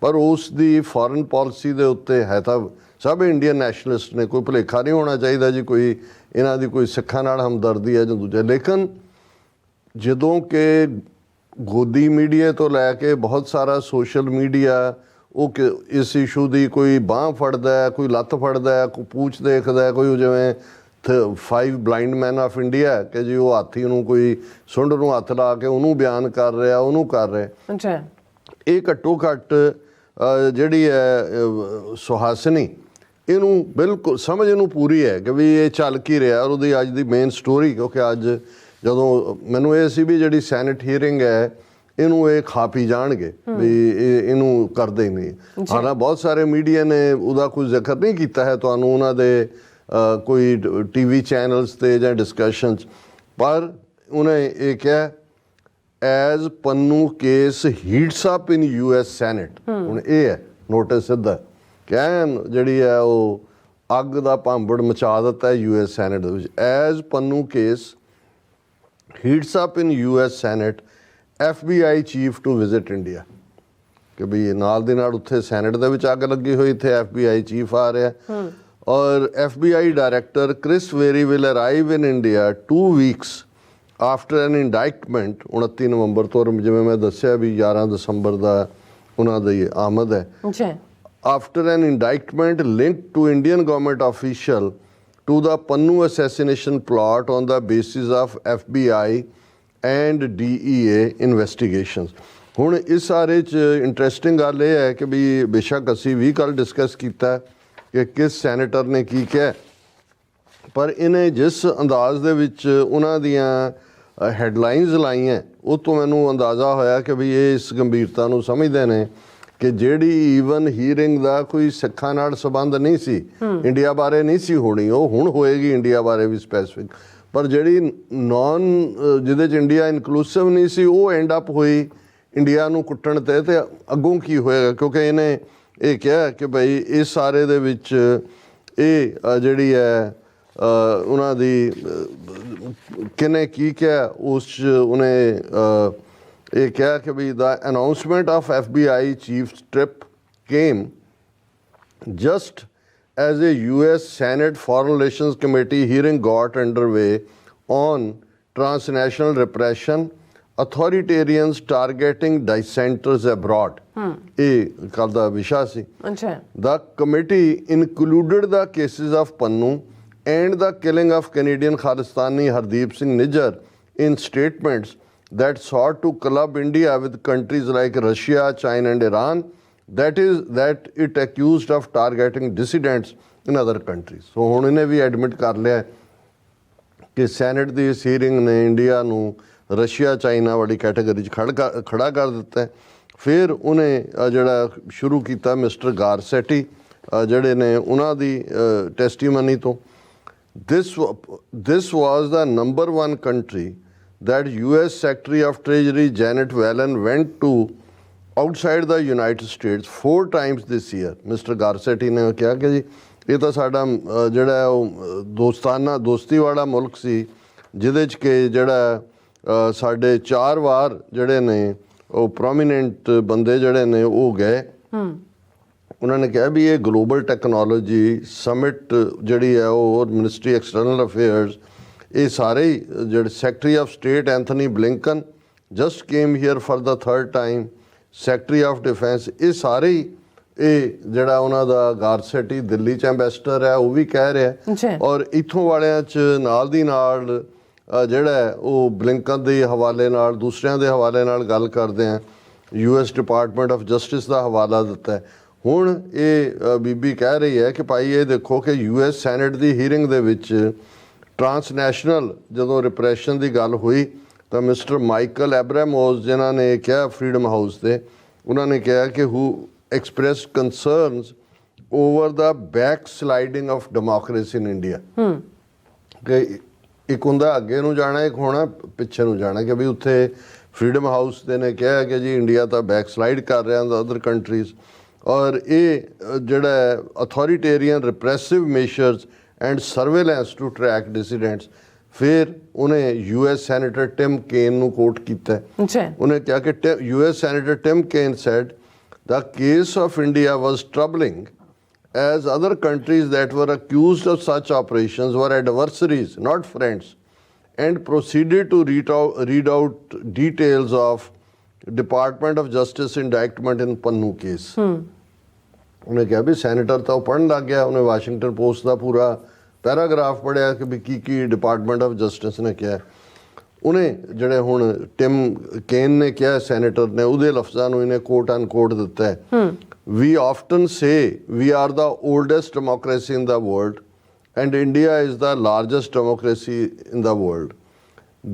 ਪਰ ਉਸ ਦੀ ਫੋਰਨ ਪਾਲਿਸੀ ਦੇ ਉੱਤੇ ਹੈ ਤਾਂ ਸਭ ਇੰਡੀਅਨ ਨੈਸ਼ਨਲਿਸਟ ਨੇ। ਕੋਈ ਭੁਲੇਖਾ ਨਹੀਂ ਹੋਣਾ ਚਾਹੀਦਾ ਜੀ ਕੋਈ ਇਹਨਾਂ ਦੀ ਕੋਈ ਸਿੱਖਾਂ ਨਾਲ ਹਮਦਰਦੀ ਹੈ ਜਾਂ ਦੂਜਾ। ਲੇਕਿਨ ਜਦੋਂ ਕਿ ਗੋਦੀ ਮੀਡੀਆ ਤੋਂ ਲੈ ਕੇ ਬਹੁਤ ਸਾਰਾ ਸੋਸ਼ਲ ਮੀਡੀਆ ਉਹ ਇਸ ਇਸ਼ੂ ਦੀ ਕੋਈ ਬਾਂਹ ਫੜਦਾ, ਕੋਈ ਲੱਤ ਫੜਦਾ, ਕੋਈ ਪੂਛ ਦੇਖਦਾ, ਕੋਈ ਜਿਵੇਂ 5 ਬਲਾਈਂਡ ਮੈਨ ਆਫ ਇੰਡੀਆ ਕਿ ਜੀ ਉਹ ਹਾਥੀ ਨੂੰ ਕੋਈ ਸੁੰਡ ਨੂੰ ਹੱਥ ਲਾ ਕੇ ਉਹਨੂੰ ਬਿਆਨ ਕਰ ਰਿਹਾ, ਉਹਨੂੰ ਕਰ ਰਿਹਾ। ਇਹ ਘੱਟੋ ਘੱਟ ਜਿਹੜੀ ਹੈ ਸੁਹਾਸਿਨੀ, ਇਹਨੂੰ ਬਿਲਕੁਲ ਸਮਝ ਇਹਨੂੰ ਪੂਰੀ ਹੈ ਕਿ ਵੀ ਇਹ ਚੱਲ ਕੀ ਰਿਹਾ। ਔਰ ਉਹਦੀ ਅੱਜ ਦੀ ਮੇਨ ਸਟੋਰੀ, ਕਿਉਂਕਿ ਅੱਜ ਜਦੋਂ ਮੈਨੂੰ ਇਹ ਸੀ ਵੀ ਜਿਹੜੀ ਸੈਨੇਟ ਹੀਅਰਿੰਗ ਹੈ ਇਹਨੂੰ ਇਹ ਖਾ ਪੀ ਜਾਣਗੇ ਵੀ ਇਹਨੂੰ ਕਰਦੇ ਹੀ ਨਹੀਂ। ਹਾਲਾਂ ਬਹੁਤ ਸਾਰੇ ਮੀਡੀਆ ਨੇ ਉਹਦਾ ਕੋਈ ਜ਼ਿਕਰ ਨਹੀਂ ਕੀਤਾ ਹੈ ਤੁਹਾਨੂੰ ਉਹਨਾਂ ਦੇ ਕੋਈ TV ਚੈਨਲਸ 'ਤੇ ਜਾਂ ਡਿਸਕਸ਼ਨਸ, ਪਰ ਉਹਨੇ ਇਹ ਕਿਹਾ as Pannu case heats up in US senate. ਹੁਣ ਇਹ ਹੈ ਨੋਟਿਸ ਸਿੱਧਾ ਕਹਿਣ ਜਿਹੜੀ ਹੈ ਉਹ ਅੱਗ ਦਾ ਭਾਂਬੜ ਮਚਾ ਦਿੱਤਾ US ਸੈਨੇਟ ਦੇ ਵਿੱਚ। As Pannu case heats up in US senate FBI chief to visit India, ਕਿ ਵੀ ਨਾਲ ਦੇ ਨਾਲ ਉੱਥੇ ਸੈਨੇਟ ਦੇ ਵਿੱਚ ਅੱਗ ਲੱਗੀ ਹੋਈ, ਇੱਥੇ FBI ਚੀਫ ਆ ਰਿਹਾ। ਔਰ FBI director Chris Wray will arrive in India 2 weeks after an indictment. 29 ਨਵੰਬਰ ਤੋਂ, ਜਿਵੇਂ ਮੈਂ ਦੱਸਿਆ ਵੀ 11 ਦਸੰਬਰ ਦਾ ਉਹਨਾਂ ਦੀ ਆਮਦ ਹੈ। After an indictment linked to Indian government official to the Pannun assassination plot on the basis of FBI and DEA investigations. ਹੁਣ ਇਸ ਸਾਰੇ 'ਚ ਇੰਟਰਸਟਿੰਗ ਗੱਲ ਇਹ ਹੈ ਕਿ ਵੀ ਬੇਸ਼ੱਕ ਅਸੀਂ ਵੀ ਕੱਲ੍ਹ ਡਿਸਕਸ ਕੀਤਾ ਕਿ ਕਿਸ ਸੈਨੇਟਰ ਨੇ ਕੀ ਕਿਹਾ, ਪਰ ਇਹਨੇ ਜਿਸ ਅੰਦਾਜ਼ ਦੇ ਵਿੱਚ ਉਹਨਾਂ ਦੀਆਂ ਹੈਡਲਾਈਨਸ ਲਾਈਆਂ, ਉਹ ਤੋਂ ਮੈਨੂੰ ਅੰਦਾਜ਼ਾ ਹੋਇਆ ਕਿ ਵੀ ਇਹ ਇਸ ਗੰਭੀਰਤਾ ਨੂੰ ਸਮਝਦੇ ਨੇ ਕਿ ਜਿਹੜੀ ਈਵਨ ਹੀਅਰਿੰਗ ਦਾ ਕੋਈ ਸਿੱਖਾਂ ਨਾਲ ਸੰਬੰਧ ਨਹੀਂ ਸੀ, ਇੰਡੀਆ ਬਾਰੇ ਨਹੀਂ ਸੀ ਹੋਣੀ, ਉਹ ਹੁਣ ਹੋਏਗੀ ਇੰਡੀਆ ਬਾਰੇ ਵੀ ਸਪੈਸੀਫਿਕ, ਪਰ ਜਿਹੜੀ ਜਿਹਦੇ 'ਚ ਇੰਡੀਆ ਇਨਕਲੂਸਿਵ ਨਹੀਂ ਸੀ, ਉਹ ਐਂਡ ਅਪ ਹੋਈ ਇੰਡੀਆ ਨੂੰ ਕੁੱਟਣ 'ਤੇ ਅੱਗੋਂ ਕੀ ਹੋਏਗਾ। ਕਿਉਂਕਿ ਇਹਨੇ ਇਹ ਕਿਹਾ ਕਿ ਭਾਈ ਇਸ ਸਾਰੇ ਦੇ ਵਿੱਚ ਇਹ ਜਿਹੜੀ ਹੈ ਉਹਨਾਂ ਦੀ ਕਿਹਨੇ ਕੀ ਕਿਹਾ, ਉਸ 'ਚ ਉਹਨੇ ਇਹ ਕਿਹਾ ਕਿ ਵੀ the announcement of FBI chief trip came just as a US Senate Foreign Relations Committee hearing got underway on transnational repression, authoritarians targeting dissenters abroad. ਇਹ ਕੱਲ੍ਹ ਦਾ ਵਿਸ਼ਾ ਸੀ। The committee included the cases of Pannu and the killing of Canadian Khalistani Hardeep Singh Nijjar in statements that sought to club India with countries like Russia, China and Iran, that it accused of targeting dissidents in other countries. So ਹੁਣ ਇਹਨੇ ਵੀ admit ਕਰ ਲਿਆ ਕਿ senate ਦੀ ਇਸ hearing ਨੇ India ਨੂੰ Russia China ਵਾਲੀ category 'ਚ ਖੜਾ ਕਰ ਦਿੱਤਾ। ਫਿਰ ਉਹਨੇ ਜਿਹੜਾ ਸ਼ੁਰੂ ਕੀਤਾ ਮਿਸਟਰ ਗਾਰਸੈਟੀ ਜਿਹੜੇ ਨੇ ਉਹਨਾਂ ਦੀ ਟੈਸਟੀਮਨੀ ਤੋਂ, this was the number 1 country that US Secretary of Treasury Janet Yellen went to outside the United States 4 times this year। Mister Garcetti ਨੇ ਕਿਹਾ ਕਿ ਜੀ ਇਹ ਤਾਂ ਸਾਡਾ ਜਿਹੜਾ ਉਹ ਦੋਸਤੀ ਵਾਲਾ ਮੁਲਕ ਸੀ, ਜਿਹਦੇ 'ਚ ਕਿ ਜਿਹੜਾ ਸਾਡੇ 4 ਵਾਰ ਜਿਹੜੇ ਨੇ ਉਹ ਪ੍ਰੋਮੀਨੈਂਟ ਬੰਦੇ ਜਿਹੜੇ ਨੇ ਉਹ ਗਏ। ਉਹਨਾਂ ਨੇ ਕਿਹਾ ਵੀ ਇਹ ਗਲੋਬਲ ਟੈਕਨੋਲੋਜੀ ਸਮਿਟ ਜਿਹੜੀ ਹੈ ਉਹ ਮਿਨਿਸਟਰੀ ਐਕਸਟਰਨਲ ਅਫੇਅਰਸ, ਇਹ ਸਾਰੇ ਹੀ ਜਿਹੜੇ secretary of state Anthony Blinken just came here for the 3rd time, secretary of defence, ਇਹ ਸਾਰੇ ਹੀ ਇਹ ਜਿਹੜਾ ਉਹਨਾਂ ਦਾ ਗਾਰਸੈਟੀ ਦਿੱਲੀ 'ਚ ਐਂਬੈਸਡਰ ਹੈ ਉਹ ਵੀ ਕਹਿ ਰਿਹਾ। ਔਰ ਇੱਥੋਂ ਵਾਲਿਆਂ 'ਚ ਨਾਲ ਦੀ ਨਾਲ ਜਿਹੜਾ ਉਹ ਬਲਿੰਕਨ ਦੇ ਹਵਾਲੇ ਨਾਲ ਦੂਸਰਿਆਂ ਦੇ ਹਵਾਲੇ ਨਾਲ ਗੱਲ ਕਰਦੇ ਆ, US ਡਿਪਾਰਟਮੈਂਟ ਆਫ ਜਸਟਿਸ ਦਾ ਹਵਾਲਾ ਦਿੱਤਾ। ਹੁਣ ਇਹ ਬੀਬੀ ਕਹਿ ਰਹੀ ਹੈ ਕਿ ਭਾਈ ਇਹ ਦੇਖੋ ਕਿ US ਸੈਨੇਟ ਦੀ ਹੀਅਰਿੰਗ ਦੇ ਵਿੱਚ ਟਰਾਂਸਨੈਸ਼ਨਲ ਜਦੋਂ ਰਿਪਰੈਸ਼ਨ ਦੀ ਗੱਲ ਹੋਈ ਤਾਂ ਮਿਸਟਰ ਮਾਈਕਲ ਐਬਰਾਮੋਸ ਜਿਨ੍ਹਾਂ ਨੇ ਕਿਹਾ ਫਰੀडम ਹਾਊਸ ਤੇ, ਉਹਨਾਂ ਨੇ ਕਿਹਾ ਕਿ who express concerns over the backsliding of democracy in India. ਕਿ ਇੱਕ ਹੁੰਦਾ ਅੱਗੇ ਨੂੰ ਜਾਣਾ, ਇੱਕ ਹੋਣਾ ਪਿੱਛੇ ਨੂੰ ਜਾਣਾ, ਕਿ ਵੀ ਉੱਥੇ ਫਰੀडम ਹਾਊਸ ਦੇ ਨੇ ਕਿਹਾ ਕਿ ਜੀ ਇੰਡੀਆ ਤਾਂ ਬੈਕ ਸਲਾਈਡ ਕਰ ਰਿਹਾ ਅਦਰ ਕੰਟਰੀਜ਼, ਔਰ ਇਹ ਜਿਹੜਾ authoritarian repressive measures and surveillance to track dissidents. ਫਿਰ ਉਹਨੇ US ਸੈਨੇਟਰ ਟਿਮ ਕੇਨ ਨੂੰ ਕੋਟ ਕੀਤਾ। ਉਹਨੇ ਕਿਹਾ ਕਿ US senator Tim Kaine said the case of India was troubling as other countries that were accused of such operations were adversaries, not friends, and proceeded to read out details of Department of Justice indictment in Pannu case. ਉਹਨੇ ਕਿਹਾ ਵੀ senator ਤਾਂ ਉਹ ਪੜ੍ਹਨ ਲੱਗ ਗਿਆ, ਉਹਨੇ Washington post ਦਾ ਪੂਰਾ paragraph ਪੜ੍ਹਿਆ ਕਿ ਵੀ ਕੀ ਡਿਪਾਰਟਮੈਂਟ ਆਫ ਜਸਟਿਸ ਨੇ ਕਿਹਾ। ਉਹਨੇ ਜਿਹੜੇ ਹੁਣ ਟਿਮ ਕੇਨ ਨੇ ਕਿਹਾ ਸੈਨੇਟਰ ਨੇ, ਉਹਦੇ ਲਫ਼ਜ਼ਾਂ ਨੂੰ ਇਹਨੇ ਕੋਟ ਅਨਕੋਟ ਦਿੱਤਾ ਹੈ। We often say we are the oldest democracy in the world and India is the largest democracy in the world.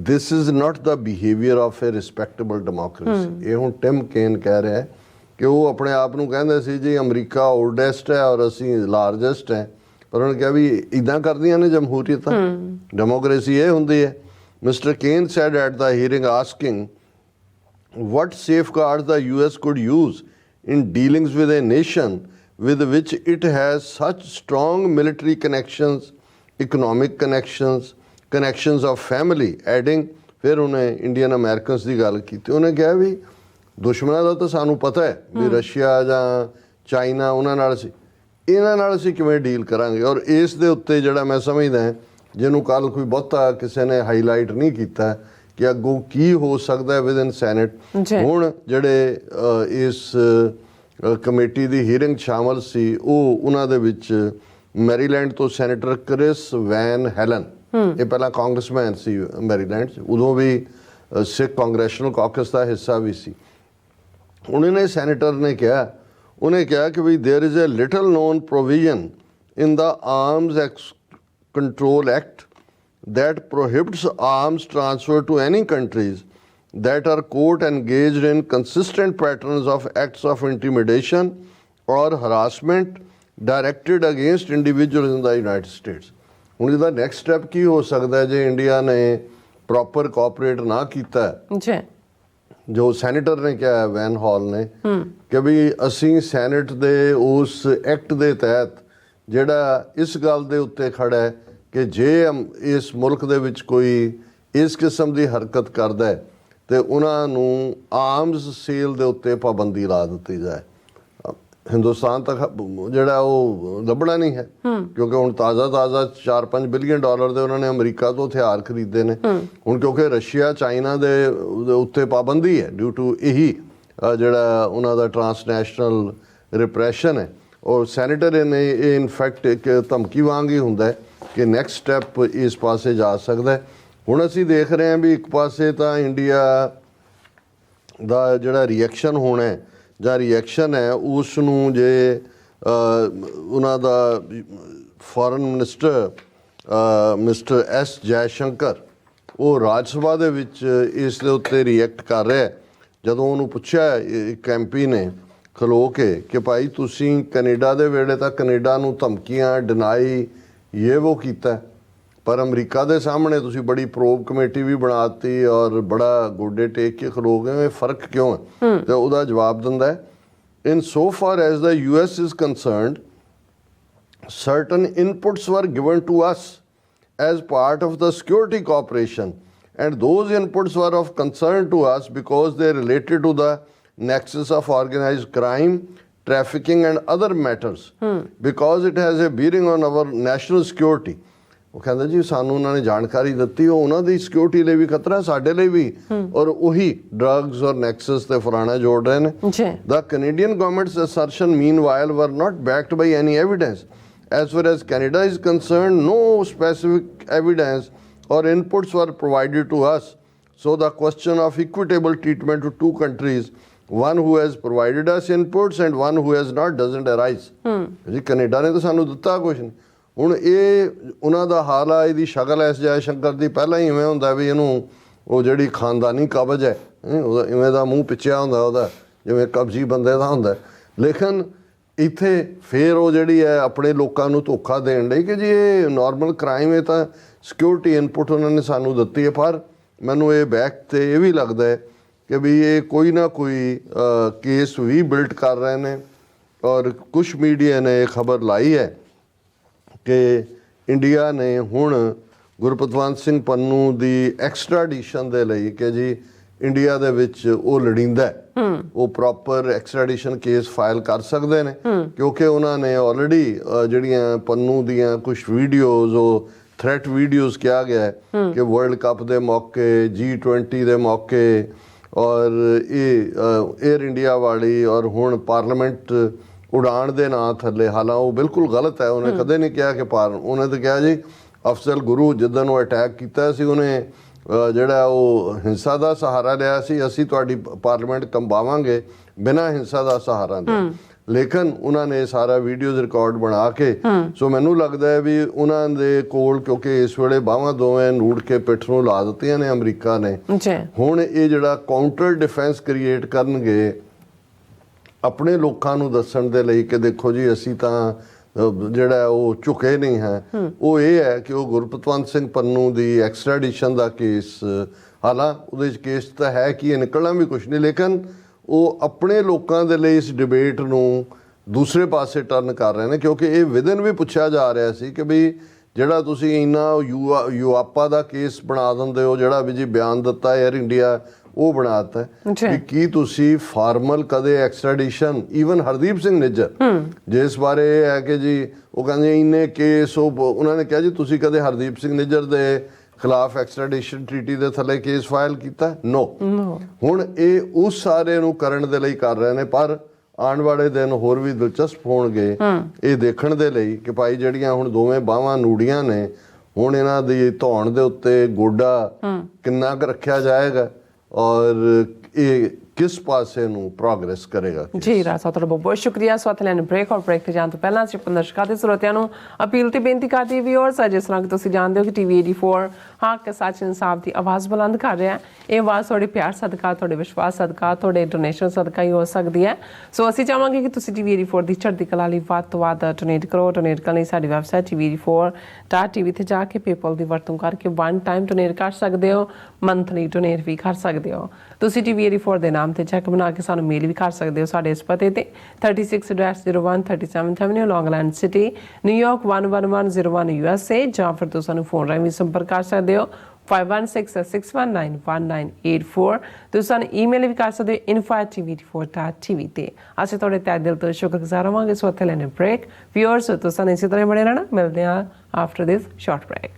This is not the behaviour of a respectable democracy. ਇਹ ਹੁਣ Tim ਕੇਨ ਕਹਿ ਰਿਹਾ ਕਿ ਉਹ ਆਪਣੇ ਆਪ ਨੂੰ ਕਹਿੰਦੇ ਸੀ ਜੀ ਅਮਰੀਕਾ ਓਲਡੈਸਟ ਹੈ ਔਰ ਅਸੀਂ ਲਾਰਜੈਸਟ ਹੈ, ਪਰ ਉਹਨੇ ਕਿਹਾ ਵੀ ਇੱਦਾਂ ਕਰਦੀਆਂ ਨੇ ਜਮਹੂਰੀਅਤਾਂ, ਡੈਮੋਕ੍ਰੇਸੀ ਇਹ ਹੁੰਦੀ ਹੈ। Mr. Kane said at the hearing, asking what safeguards the US could use in dealings with a nation with which it has such strong military connections, economic connections of family, adding, ਫਿਰ ਉਹਨੇ Indian Americans ਦੀ ਗੱਲ ਕੀਤੀ। ਉਹਨੇ ਕਿਹਾ ਵੀ ਦੁਸ਼ਮਣਾਂ ਦਾ ਤਾਂ ਸਾਨੂੰ ਪਤਾ ਹੈ ਵੀ ਰਸ਼ੀਆ ਜਾਂ ਚਾਈਨਾ, ਉਹਨਾਂ ਨਾਲ ਅਸੀਂ, ਇਹਨਾਂ ਨਾਲ ਅਸੀਂ ਕਿਵੇਂ ਡੀਲ ਕਰਾਂਗੇ। ਔਰ ਇਸ ਦੇ ਉੱਤੇ ਜਿਹੜਾ ਮੈਂ ਸਮਝਦਾ ਜਿਹਨੂੰ ਕੱਲ੍ਹ ਕੋਈ ਬਹੁਤਾ ਕਿਸੇ ਨੇ ਹਾਈਲਾਈਟ ਨਹੀਂ ਕੀਤਾ ਕਿ ਅੱਗੋਂ ਕੀ ਹੋ ਸਕਦਾ ਵਿਦਨ ਸੈਨੇਟ। ਹੁਣ ਜਿਹੜੇ ਇਸ ਕਮੇਟੀ ਦੀ ਹੀਅਰਿੰਗ ਸ਼ਾਮਲ ਸੀ ਉਹ ਉਹਨਾਂ ਦੇ ਵਿੱਚ ਮੈਰੀਲੈਂਡ ਤੋਂ ਸੈਨੇਟਰ ਕ੍ਰਿਸ ਵੈਨ ਹੈਲਨ, ਇਹ ਪਹਿਲਾਂ ਕਾਂਗਰਸਮੈਨ ਸੀ ਮੈਰੀਲੈਂਡ 'ਚ, ਉਦੋਂ ਵੀ ਸਿੱਖ ਕਾਂਗਰੈਸ਼ਨਲ ਕਾਕਸ ਦਾ ਹਿੱਸਾ ਵੀ ਸੀ। ਉਹਨਾਂ ਨੇ ਸੈਨੇਟਰ ਨੇ ਕਿਹਾ, ਉਹਨੇ ਕਿਹਾ ਕਿ we there is a little known provision in the arms control act that prohibits arms transfer to any countries that are caught engaged in consistent patterns of acts of intimidation or harassment directed against individuals in the United States। ਹੁਣ ਇਹਦਾ next step ਕੀ ਹੋ ਸਕਦਾ ਜੇ India ਨੇ proper cooperate ਨਾ ਕੀਤਾ ਜੀ, ਜੋ ਸੈਨੇਟਰ ਨੇ ਕਿਹਾ ਵੈਨ ਹਾਲ ਨੇ ਕਿ ਵੀ ਅਸੀਂ ਸੈਨੇਟ ਦੇ ਉਸ ਐਕਟ ਦੇ ਤਹਿਤ ਜਿਹੜਾ ਇਸ ਗੱਲ ਦੇ ਉੱਤੇ ਖੜਾ ਹੈ ਕਿ ਜੇ ਇਸ ਮੁਲਕ ਦੇ ਵਿੱਚ ਕੋਈ ਇਸ ਕਿਸਮ ਦੀ ਹਰਕਤ ਕਰਦਾ ਹੈ ਤੇ ਉਹਨਾਂ ਨੂੰ ਆਰਮਸ ਸੇਲ ਦੇ ਉੱਤੇ ਪਾਬੰਦੀ ਲਾ ਦਿੱਤੀ ਜਾਏ। ਹਿੰਦੁਸਤਾਨ ਤੱਕ ਜਿਹੜਾ ਉਹ ਲੱਭਣਾ ਨਹੀਂ ਹੈ ਕਿਉਂਕਿ ਹੁਣ ਤਾਜ਼ਾ 4-5 ਬਿਲੀਅਨ ਡਾਲਰ ਦੇ ਉਹਨਾਂ ਨੇ ਅਮਰੀਕਾ ਤੋਂ ਹਥਿਆਰ ਖਰੀਦੇ ਨੇ। ਹੁਣ ਕਿਉਂਕਿ ਰਸ਼ੀਆ ਚਾਈਨਾ ਦੇ ਉੱਤੇ ਪਾਬੰਦੀ ਹੈ ਡਿਊ ਟੂ ਇਹੀ ਜਿਹੜਾ ਉਹਨਾਂ ਦਾ ਟਰਾਂਸਨੈਸ਼ਨਲ ਰਿਪਰੈਸ਼ਨ ਹੈ। ਔਰ ਸੈਨੇਟਰ ਨੇ ਇਹ ਇਨਫੈਕਟ ਇੱਕ ਧਮਕੀ ਵਾਂਗ ਹੀ ਹੁੰਦਾ ਹੈ ਕਿ ਨੈਕਸਟ ਸਟੈਪ ਇਸ ਪਾਸੇ ਜਾ ਸਕਦਾ ਹੈ। ਹੁਣ ਅਸੀਂ ਦੇਖ ਰਹੇ ਹਾਂ ਵੀ ਇੱਕ ਪਾਸੇ ਤਾਂ ਇੰਡੀਆ ਦਾ ਜਿਹੜਾ ਰਿਐਕਸ਼ਨ ਹੋਣਾ ਹੈ ਜਾਂ ਰਿਐਕਸ਼ਨ ਹੈ ਉਸ ਨੂੰ ਜੇ ਉਹਨਾਂ ਦਾ foreign minister mister S Jai Shankar ਉਹ ਰਾਜ ਸਭਾ ਦੇ ਵਿੱਚ ਇਸ ਦੇ ਉੱਤੇ ਰਿਐਕਟ ਕਰ ਰਿਹਾ। ਜਦੋਂ ਉਹਨੂੰ ਪੁੱਛਿਆ ਇੱਕ ਐਮਪੀ ਨੇ ਖਲੋ ਕੇ ਕਿ ਭਾਈ ਤੁਸੀਂ ਕੈਨੇਡਾ ਦੇ ਵੇਲੇ ਤਾਂ ਕੈਨੇਡਾ ਨੂੰ ਧਮਕੀਆਂ ਡਿਨਾਈ ਇਹ ਉਹ ਕੀਤਾ, ਪਰ ਅਮਰੀਕਾ ਦੇ ਸਾਹਮਣੇ ਤੁਸੀਂ ਬੜੀ ਪ੍ਰੋਬ ਕਮੇਟੀ ਵੀ ਬਣਾ ਦਿੱਤੀ ਔਰ ਬੜਾ ਗੋਡੇ ਟੇਕ ਕੇ ਖਲੋ ਗਏ, ਇਹ ਫਰਕ ਕਿਉਂ ਹੈ? ਤੇ ਉਹਦਾ ਜਵਾਬ ਦਿੰਦਾ ਹੈ, in so far as the US is concerned certain inputs were given to us as part of the security cooperation and those inputs were of concern to us because they related to the nexus of organized crime, trafficking and other matters because it has a bearing on our national security। ਉਹ ਕਹਿੰਦਾ ਜੀ ਸਾਨੂੰ ਉਹਨਾਂ ਨੇ ਜਾਣਕਾਰੀ ਦਿੱਤੀ, ਉਹ ਉਹਨਾਂ ਦੀ ਸਿਕਿਉਰਿਟੀ ਲਈ ਵੀ ਖਤਰਾ, ਸਾਡੇ ਲਈ ਵੀ, ਔਰ ਉਹੀ ਡਰੱਗਸ ਔਰ ਨੈਕਸਸ ਤੇ ਫਲਾਣਾ ਜੋੜ ਰਹੇ ਨੇ। The Canadian government's assertion meanwhile were not backed by any evidence. As far as Canada is concerned, no specific evidence or inputs were provided to us. So the question of equitable treatment to two countries, one who has provided us inputs and one who has not, doesn't arise। ਜੀ Canada ਨੇ ਤਾਂ ਸਾਨੂੰ ਦਿੱਤਾ ਕੁਛ ਨਹੀਂ। ਹੁਣ ਇਹ ਉਹਨਾਂ ਦਾ ਹਾਲ ਆ, ਇਹਦੀ ਸ਼ਕਲ ਐਸ ਜੈ ਸ਼ੰਕਰ ਦੀ ਪਹਿਲਾਂ ਹੀ ਇਵੇਂ ਹੁੰਦਾ ਵੀ ਇਹਨੂੰ ਉਹ ਜਿਹੜੀ ਖਾਨਦਾਨੀ ਕਬਜ਼ ਹੈ ਉਹਦਾ ਇਵੇਂ ਦਾ ਮੂੰਹ ਪਿੱਛਿਆ ਹੁੰਦਾ ਉਹਦਾ, ਜਿਵੇਂ ਕਬਜ਼ੀ ਬੰਦੇ ਦਾ ਹੁੰਦਾ। ਲੇਕਿਨ ਇੱਥੇ ਫਿਰ ਉਹ ਜਿਹੜੀ ਹੈ ਆਪਣੇ ਲੋਕਾਂ ਨੂੰ ਧੋਖਾ ਦੇਣ ਲਈ ਕਿ ਜੀ ਇਹ ਨਾਰਮਲ ਕ੍ਰਾਈਮ ਹੈ ਤਾਂ ਸਿਕਿਉਰਿਟੀ ਇਨਪੁਟ ਉਹਨਾਂ ਨੇ ਸਾਨੂੰ ਦਿੱਤੀ ਹੈ। ਪਰ ਮੈਨੂੰ ਇਹ ਬੈਕ 'ਤੇ ਇਹ ਵੀ ਲੱਗਦਾ ਹੈ ਕਿ ਵੀ ਇਹ ਕੋਈ ਨਾ ਕੋਈ ਕੇਸ ਵੀ ਬਿਲਡ ਕਰ ਰਹੇ ਨੇ। ਔਰ ਕੁਛ ਮੀਡੀਆ ਨੇ ਇਹ ਖਬਰ ਲਾਈ ਹੈ ਕਿ ਇੰਡੀਆ ਨੇ ਹੁਣ ਗੁਰਪਤਵੰਤ ਸਿੰਘ ਪੰਨੂ ਦੀ ਐਕਸਟ੍ਰਾਡੀਸ਼ਨ ਦੇ ਲਈ ਕਿ ਜੀ ਇੰਡੀਆ ਦੇ ਵਿੱਚ ਉਹ ਲੜੀਂਦਾ ਹੈ, ਉਹ ਪ੍ਰੋਪਰ ਐਕਸਟ੍ਰਾਡੀਸ਼ਨ ਕੇਸ ਫਾਈਲ ਕਰ ਸਕਦੇ ਨੇ ਕਿਉਂਕਿ ਉਹਨਾਂ ਨੇ ਆਲਰੇਡੀ ਜਿਹੜੀਆਂ ਪੰਨੂ ਦੀਆਂ ਕੁਝ ਵੀਡੀਓਜ਼ ਉਹ ਥ੍ਰੈਟ ਵੀਡੀਓਜ਼ ਕਿਹਾ ਗਿਆ ਹੈ ਕਿ ਵਰਲਡ ਕੱਪ ਦੇ ਮੌਕੇ, G20 ਦੇ ਮੌਕੇ ਔਰ ਇਹ ਏਅਰ ਇੰਡੀਆ ਵਾਲੀ ਔਰ ਹੁਣ ਪਾਰਲੀਮੈਂਟ ਉਡਾਣ ਦੇ ਨਾਂ ਥੱਲੇ, ਹਾਲਾਂ ਉਹ ਬਿਲਕੁਲ ਗਲਤ ਹੈ। ਉਹਨੇ ਕਦੇ ਨਹੀਂ ਕਿਹਾ ਕਿ ਉਹਨੇ ਤਾਂ ਕਿਹਾ ਜੀ ਅਫਜ਼ਲ ਗੁਰੂ ਜਿੱਦਣ ਉਹ ਅਟੈਕ ਕੀਤਾ ਸੀ ਉਹਨੇ ਜਿਹੜਾ ਉਹ ਹਿੰਸਾ ਦਾ ਸਹਾਰਾ ਲਿਆ ਸੀ, ਅਸੀਂ ਤੁਹਾਡੀ ਪਾਰਲੀਮੈਂਟ ਕੰਬਾਵਾਂਗੇ ਬਿਨਾਂ ਹਿੰਸਾ ਦਾ ਸਹਾਰਾ ਦੇ। ਲੇਕਿਨ ਉਹਨਾਂ ਨੇ ਸਾਰਾ ਵੀਡੀਓਜ਼ ਰਿਕਾਰਡ ਬਣਾ ਕੇ, ਸੋ ਮੈਨੂੰ ਲੱਗਦਾ ਹੈ ਵੀ ਉਹਨਾਂ ਦੇ ਕੋਲ ਕਿਉਂਕਿ ਇਸ ਵੇਲੇ ਬਾਹਾਂ ਦੋਵੇਂ ਨੂੜ ਕੇ ਪਿੱਠ ਨੂੰ ਲਾ ਦਿੱਤੀਆਂ ਨੇ ਅਮਰੀਕਾ ਨੇ। ਹੁਣ ਇਹ ਜਿਹੜਾ ਕਾਊਂਟਰ ਡਿਫੈਂਸ ਕ੍ਰੀਏਟ ਕਰਨਗੇ ਆਪਣੇ ਲੋਕਾਂ ਨੂੰ ਦੱਸਣ ਦੇ ਲਈ ਕਿ ਦੇਖੋ ਜੀ ਅਸੀਂ ਤਾਂ ਜਿਹੜਾ ਉਹ ਝੁਕੇ ਨਹੀਂ ਹੈ, ਉਹ ਇਹ ਹੈ ਕਿ ਉਹ ਗੁਰਪਤਵੰਤ ਸਿੰਘ ਪੰਨੂ ਦੀ ਐਕਸਟ੍ਰਾਡੀਸ਼ਨ ਦਾ ਕੇਸ, ਹਾਲਾਂ ਉਹਦੇ 'ਚ ਕੇਸ ਤਾਂ ਹੈ ਕਿ ਇਹ ਨਿਕਲਣਾ ਵੀ ਕੁਛ ਨਹੀਂ, ਲੇਕਿਨ ਉਹ ਆਪਣੇ ਲੋਕਾਂ ਦੇ ਲਈ ਇਸ ਡਿਬੇਟ ਨੂੰ ਦੂਸਰੇ ਪਾਸੇ ਟਰਨ ਕਰ ਰਹੇ ਨੇ, ਕਿਉਂਕਿ ਇਹ ਵਿਦਨ ਵੀ ਪੁੱਛਿਆ ਜਾ ਰਿਹਾ ਸੀ ਕਿ ਵੀ ਜਿਹੜਾ ਤੁਸੀਂ ਇੰਨਾ ਯੂਆਪਾ ਦਾ ਕੇਸ ਬਣਾ ਦਿੰਦੇ ਹੋ, ਜਿਹੜਾ ਵੀ ਜੀ ਬਿਆਨ ਦਿੱਤਾ 에ਅਰ ਇੰਡੀਆ ਉਹ ਬਣਾਤਾ ਵੀ ਕੀ ਤੁਸੀਂ ਫਾਰਮਲ ਕਦੇ ਐਕਸਟ੍ਰੈਡੀਸ਼ਨ, ਈਵਨ ਹਰਦੀਪ ਸਿੰਘ ਨਿੱਜਰ ਜਿਸ ਬਾਰੇ ਇਹ ਹੈ ਕਿ ਜੀ ਉਹ ਕਹਿੰਦੇ ਇੰਨੇ ਕੇਸ, ਉਹਨਾਂ ਨੇ ਕਿਹਾ ਜੀ ਤੁਸੀਂ ਕਦੇ ਹਰਦੀਪ ਸਿੰਘ ਨਿੱਜਰ ਦੇ ਖਿਲਾਫ ਐਕਸਟ੍ਰੈਡੀਸ਼ਨ ਟ੍ਰੀਟੀ ਦੇ ਥੱਲੇ ਕੇਸ ਫਾਈਲ ਕੀਤਾ? ਨੋ। ਹੁਣ ਇਹ ਉਸ ਸਾਰੇ ਨੂੰ ਕਰਨ ਦੇ ਲਈ ਕਰ ਰਹੇ ਨੇ, ਪਰ ਆਉਣ ਵਾਲੇ ਦਿਨ ਹੋਰ ਵੀ ਦਿਲਚਸਪ ਹੋਣਗੇ ਇਹ ਦੇਖਣ ਦੇ ਲਈ ਕਿ ਭਾਈ ਜਿਹੜੀਆਂ ਹੁਣ ਦੋਵੇਂ ਬਾਹਾਂ ਨੂੜੀਆਂ ਨੇ, ਹੁਣ ਇਹਨਾਂ ਦੀ ਧੌਣ ਦੇ ਉੱਤੇ ਗੋਡਾ ਕਿੰਨਾ ਕੁ ਰੱਖਿਆ ਜਾਏਗਾ ਔਰ ਇਹ ਕਿਸ ਪਾਸੇ ਨੂੰ ਪ੍ਰੋਗਰੈਸ ਕਰੇਗਾ। ਜੀ ਰਾਜ ਸਾਹਿਬ, ਤੁਹਾਡਾ ਬਹੁਤ ਬਹੁਤ ਸ਼ੁਕਰੀਆ। ਸਵਾਤ ਲੈਣ ਬ੍ਰੇਕ, ਔਰ ਬ੍ਰੇਕ ਤੇ ਜਾਣ ਤੋਂ ਪਹਿਲਾਂ ਅਸੀਂ ਦਰਸ਼ਕਾਂ ਤੇ ਸਰੋਤਿਆਂ ਨੂੰ ਅਪੀਲ ਤੇ ਬੇਨਤੀ ਕਰਦੀ ਵੀਅਰਸ, ਜਿਸ ਤਰ੍ਹਾਂ ਕਿ ਤੁਸੀਂ ਜਾਣਦੇ ਹੋ ਕਿ ਟੀਵੀ 84 ਹੱਕ ਸੱਚ ਇਨਸਾਫ ਦੀ ਆਵਾਜ਼ ਬੁਲੰਦ ਕਰ ਰਿਹਾ। ਇਹ ਆਵਾਜ਼ ਤੁਹਾਡੇ ਪਿਆਰ ਸਦਕਾ, ਤੁਹਾਡੇ ਵਿਸ਼ਵਾਸ ਸਦਕਾ, ਤੁਹਾਡੇ ਡੋਨੇਸ਼ਨ ਸਦਕਾ ਹੀ ਹੋ ਸਕਦੀ ਹੈ। ਸੋ ਅਸੀਂ ਚਾਹਾਂਗੇ ਕਿ ਤੁਸੀਂ ਟੀਵੀ 84 ਦੀ ਚੜ੍ਹਦੀ ਕਲਾ ਲਈ ਵੱਧ ਤੋਂ ਵੱਧ ਡੋਨੇਟ ਕਰੋ। ਡੋਨੇਟ ਕਰਨ ਲਈ ਸਾਡੀ ਵੈਬਸਾਈਟ tv84.tv ਤੇ ਜਾ ਕੇ ਪੇਪਲ ਦੀ ਵਰਤੋਂ ਕਰਕੇ ਵਨ ਟਾਈਮ ਡੋਨੇਟ ਕਰ ਸਕਦੇ ਹੋ, ਮੰਥਲੀ ਡੋਨੇਟ ਵੀ ਕਰ ਸਕਦੇ ਹੋ। ਤੁਸੀਂ ਟੀਵੀ 84 ਦੇ ਨਾਮ ਤੇ ਚੈੱਕ ਬਣਾ ਕੇ ਸਾਨੂੰ ਮੇਲ ਵੀ ਕਰ ਸਕਦੇ ਹੋ ਸਾਡੇ ਇਸ ਪਤੇ ਤੇ 36-01 37th Avenue, ਲੌਂਗ ਆਈਲੈਂਡ ਸਿਟੀ, ਨਿਊਯਾਰਕ 11101 USA, ਜਾਂ ਫਿਰ ਤੁਸੀਂ ਸਾਨੂੰ ਫੋਨ ਰਾਹੀਂ ਵੀ ਸੰਪਰਕ ਕਰ ਸਕਦੇ ਹੋ 5166191984। ਤੁਸੀਂ ਸਾਨੂੰ ਈਮੇਲ ਵੀ ਕਰ ਸਕਦੇ ਹੋ info@tv84.tv ਤੇ। ਅਸੀਂ ਤੁਹਾਡੇ ਤਹਿ ਦਿਲ ਤੋਂ ਸ਼ੁਕਰਗੁਜ਼ਾਰ ਹੋਵਾਂਗੇ। ਸੋ ਇੱਥੇ ਲੈਣੇ ਬ੍ਰੇਕ ਵੀਅਰਸ, ਤੁਸੀਂ ਇਸੇ ਤਰ੍ਹਾਂ ਬਣੇ ਰਹਿਣਾ। ਮਿਲਦੇ ਹਾਂ ਆਫਟਰ ਦਿਸ ਸ਼ਾਰਟ ਬ੍ਰੇਕ।